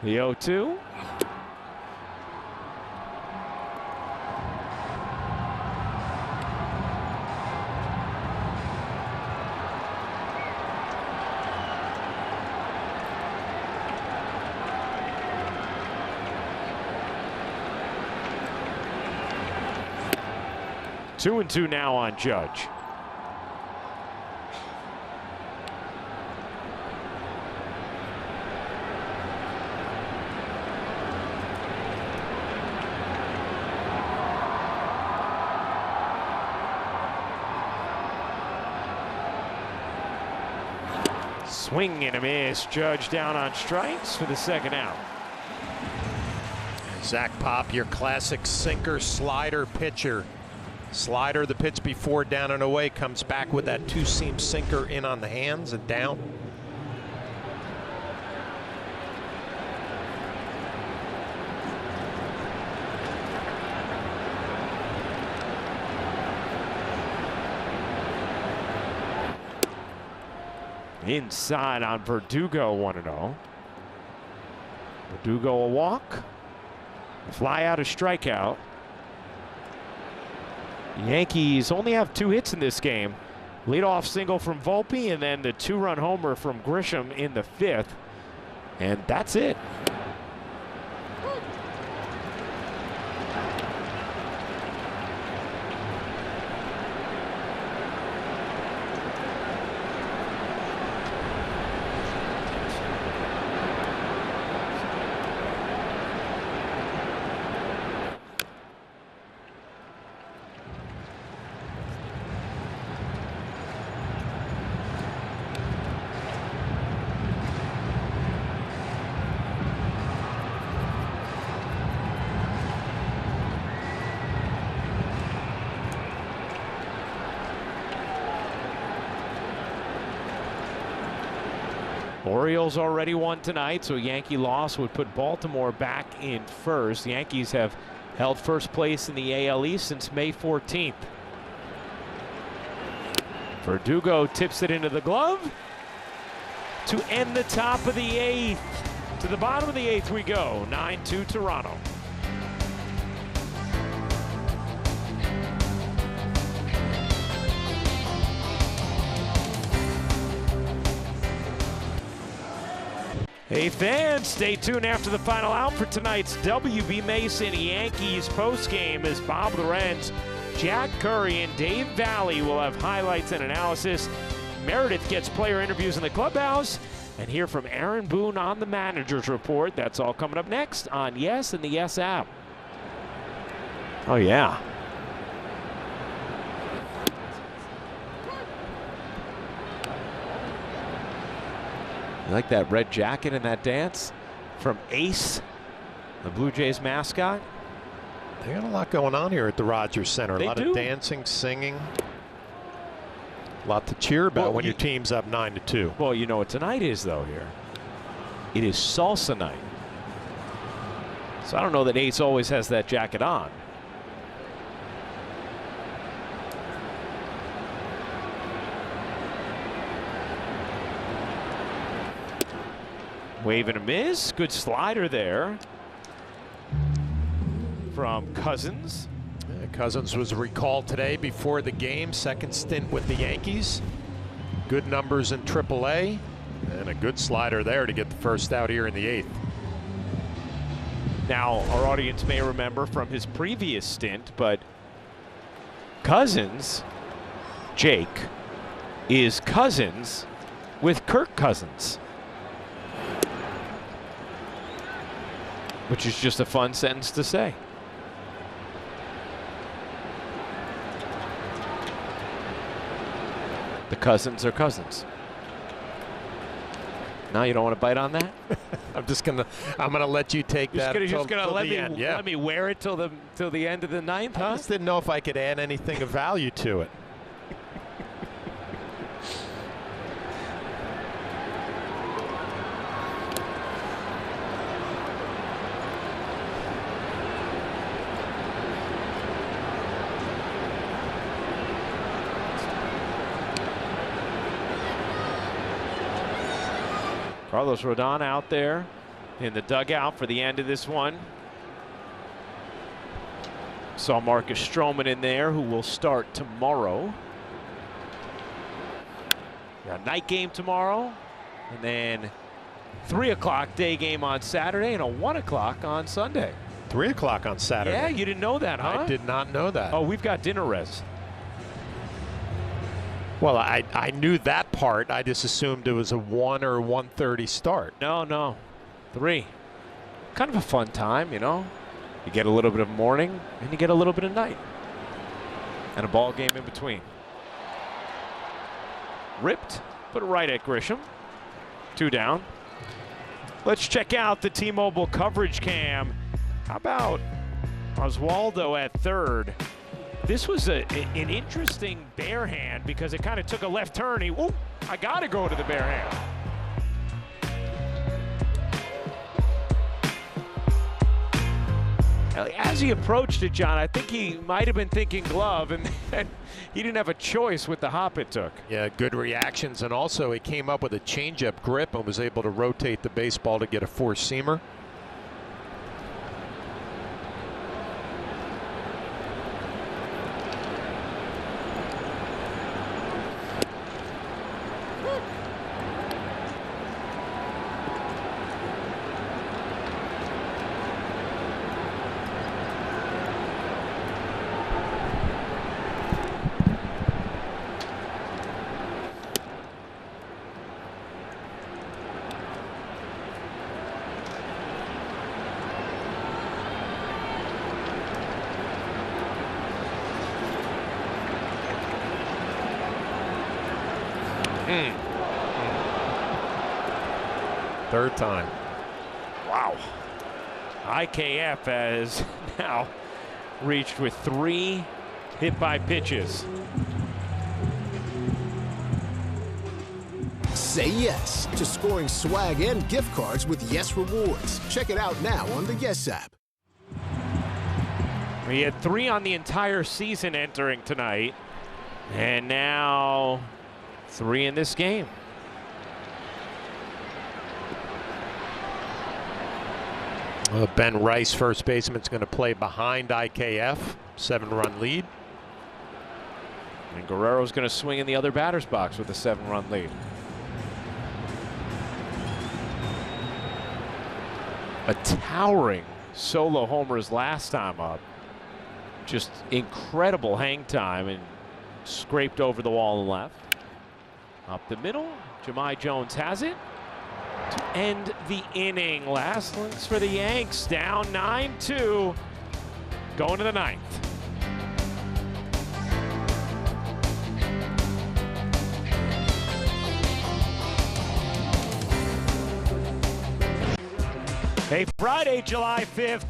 The 0-2. Two and two now on Judge. Swing and a miss. Judge down on strikes for the second out. Zach Pop, your classic sinker slider pitcher. Slider, the pitch before down and away, comes back with that two-seam sinker in on the hands and down. Inside on Verdugo, 1-0. Verdugo a walk. Fly out a strikeout. Yankees only have 2 hits in this game. Leadoff single from Volpe and then the 2-run homer from Grisham in the 5th. And that's it. Orioles already won tonight, so a Yankee loss would put Baltimore back in first. The Yankees have held first place in the AL East since May 14th. Verdugo tips it into the glove to end the top of the 8th. To the bottom of the 8th we go. 9-2 Toronto. Hey fans, stay tuned after the final out for tonight's WB Mason Yankees postgame as Bob Lorenz, Jack Curry, and Dave Valley will have highlights and analysis. Meredith gets player interviews in the clubhouse and hear from Aaron Boone on the manager's report. That's all coming up next on Yes and the Yes app. Oh yeah. You like that red jacket and that dance from Ace, the Blue Jays mascot? They got a lot going on here at the Rogers Center. A lot do. of dancing, singing. A lot to cheer about when your team's up 9-2. Well, you know what tonight is, though, here? It is salsa night. So I don't know that Ace always has that jacket on. Wave and a miss. Good slider there from Cousins. Cousins was recalled today before the game. Second stint with the Yankees. Good numbers in AAA. And a good slider there to get the first out here in the 8th. Now, our audience may remember from his previous stint, but Cousins, Jake, is cousins with Kirk Cousins. Which is just a fun sentence to say. The cousins are cousins. Now you don't want to bite on that? I'm gonna let you take that. You're just gonna let let me wear it till the end of the 9th, huh? I just didn't know if I could add anything of value to it. Carlos Rodon out there in the dugout for the end of this one. Saw Marcus Stroman in there, who will start tomorrow. Got a night game tomorrow, and then 3 o'clock day game on Saturday, and a 1 o'clock on Sunday. 3 o'clock on Saturday. Yeah, you didn't know that, huh? I did not know that. Oh, we've got dinner res. Well, I knew that part. I just assumed it was a 1 or 1:30 start. No. 3. Kind of a fun time, you know. You get a little bit of morning, and you get a little bit of night. And a ball game in between. Ripped, but right at Grisham. 2 down. Let's check out the T-Mobile coverage cam. How about Oswaldo at third? This was an interesting bare hand because it kind of took a left turn. I got to go to the bare hand. As he approached it, John, I think he might have been thinking glove, and he didn't have a choice with the hop it took. Yeah, good reactions, and also he came up with a changeup grip and was able to rotate the baseball to get a four-seamer. Third time. Wow. IKF has now reached with 3 hit by pitches. Say yes to scoring swag and gift cards with Yes Rewards. Check it out now on the Yes app. He had 3 on the entire season entering tonight, and now 3 in this game. Ben Rice, first baseman, is going to play behind IKF. 7-run lead. And Guerrero's going to swing in the other batter's box with a 7-run lead. A towering solo homer his last time up. Just incredible hang time and scraped over the wall and left. Up the middle, Jahmai Jones has it to end the inning. Last ones for the Yanks, down 9-2, going to the 9th. Hey, Friday, July 5th,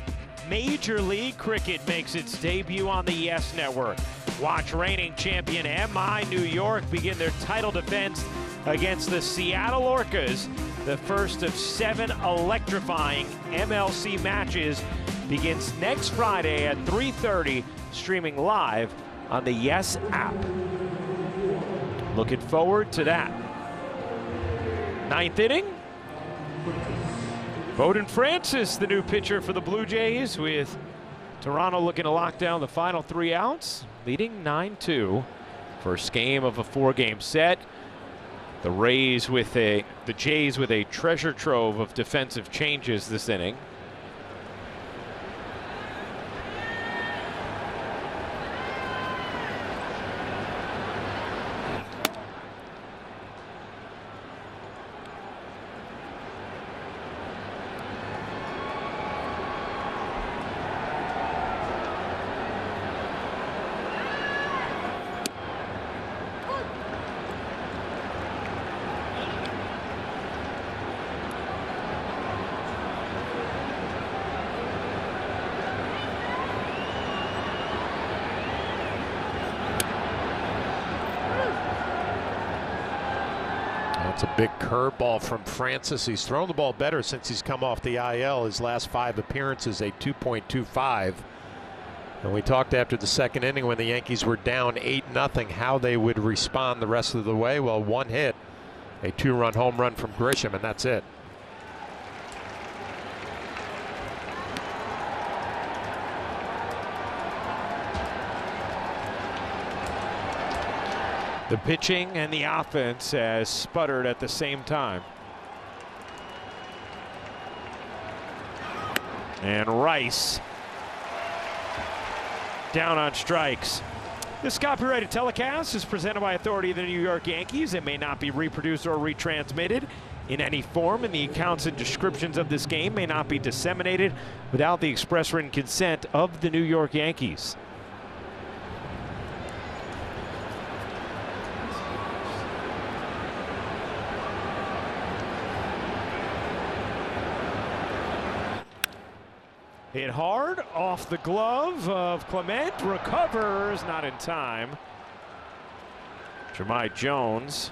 Major League Cricket makes its debut on the Yes Network. Watch reigning champion MI New York begin their title defense against the Seattle Orcas. The first of 7 electrifying MLC matches begins next Friday at 3:30, streaming live on the Yes app. Looking forward to that. 9th inning. Bowden Francis, the new pitcher for the Blue Jays, with Toronto looking to lock down the final 3 outs, leading 9-2. First game of a 4-game set. The Jays with a treasure trove of defensive changes this inning. It's a big curveball from Francis. He's thrown the ball better since he's come off the IL. His last 5 appearances, a 2.25. And we talked after the second inning when the Yankees were down 8-0 how they would respond the rest of the way. Well, 1 hit, a 2-run home run from Grisham, and that's it. The pitching and the offense has sputtered at the same time. And Rice down on strikes. This copyrighted telecast is presented by authority of the New York Yankees. It may not be reproduced or retransmitted in any form, and the accounts and descriptions of this game may not be disseminated without the express written consent of the New York Yankees. Hit hard off the glove of Clement, recovers, not in time. Jahmai Jones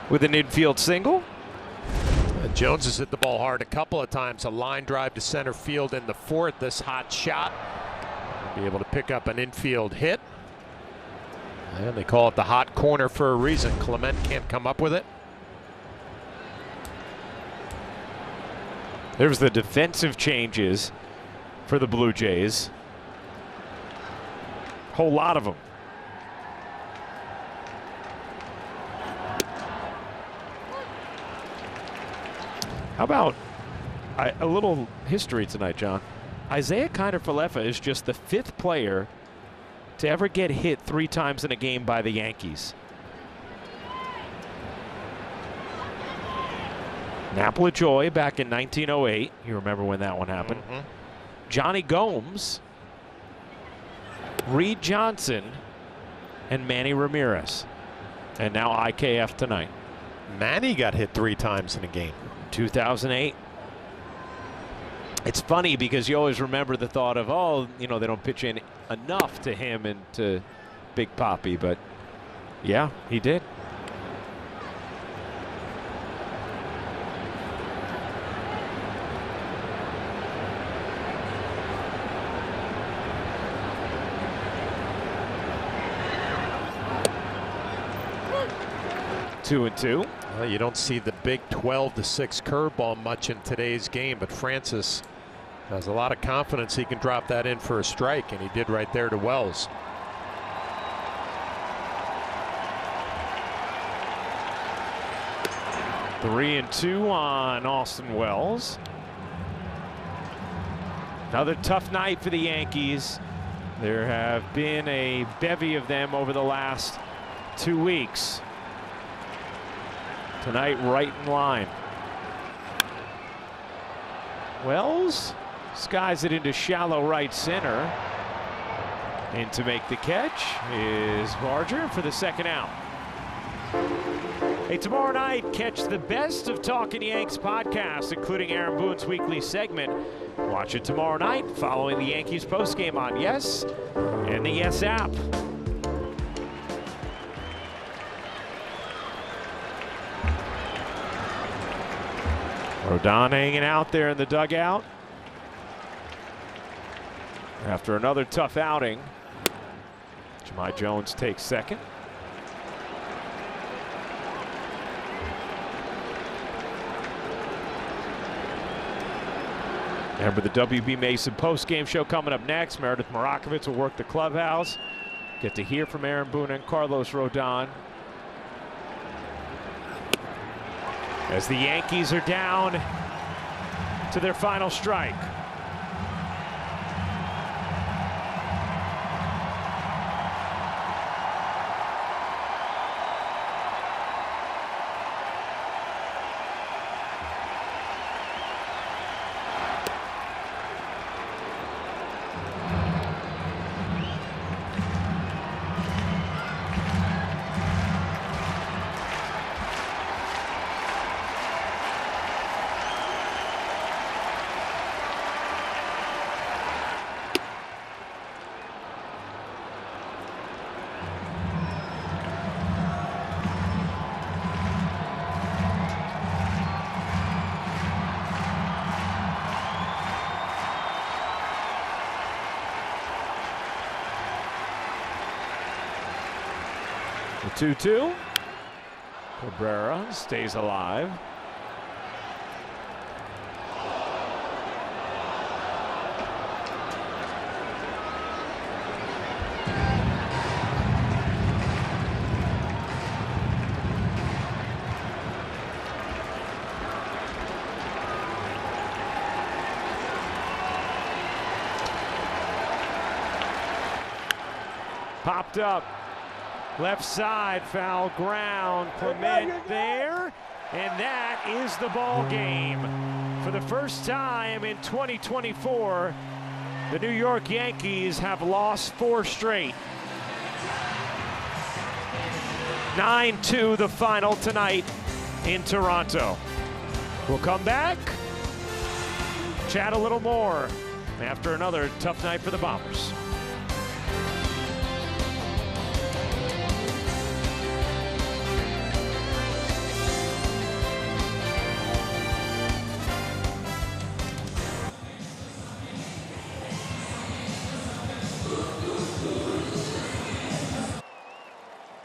with an infield single. Jones has hit the ball hard a couple of times. A line drive to center field in the fourth. This hot shot. Be able to pick up an infield hit. And they call it the hot corner for a reason. Clement can't come up with it. There's the defensive changes for the Blue Jays. Whole lot of them. How about a little history tonight, John? Isaiah Kiner-Falefa is just the 5th player to ever get hit 3 times in a game by the Yankees. Napoli Joy back in 1908. You remember when that one happened. Johnny Gomes, Reed Johnson, and Manny Ramirez. And now IKF tonight. Manny got hit 3 times in a game. 2008. It's funny because you always remember the thought of, oh, you know, they don't pitch in enough to him and to Big Papi, but yeah, he did. Two and two. Well, you don't see the big 12-6 curveball much in today's game, but Francis has a lot of confidence he can drop that in for a strike, and he did right there to Wells. Three and two on Austin Wells. Another tough night for the Yankees. There have been a bevy of them over the last 2 weeks. Tonight, right in line. Wells skies it into shallow right center. And to make the catch is Barger for the second out. Hey, tomorrow night, catch the best of Talkin' Yanks podcast, including Aaron Boone's weekly segment. Watch it tomorrow night following the Yankees postgame on Yes and the Yes app. Rodon hanging out there in the dugout after another tough outing. Jahmai Jones takes second. Remember the WB Mason postgame show coming up next. Meredith Marakovitz will work the clubhouse. Get to hear from Aaron Boone and Carlos Rodon. As the Yankees are down to their final strike. The 2-2. Cabrera stays alive. Popped up. Left side, foul ground. Clement there. And that is the ball game. For the first time in 2024, the New York Yankees have lost 4 straight. 9-2 the final tonight in Toronto. We'll come back, chat a little more after another tough night for the Bombers.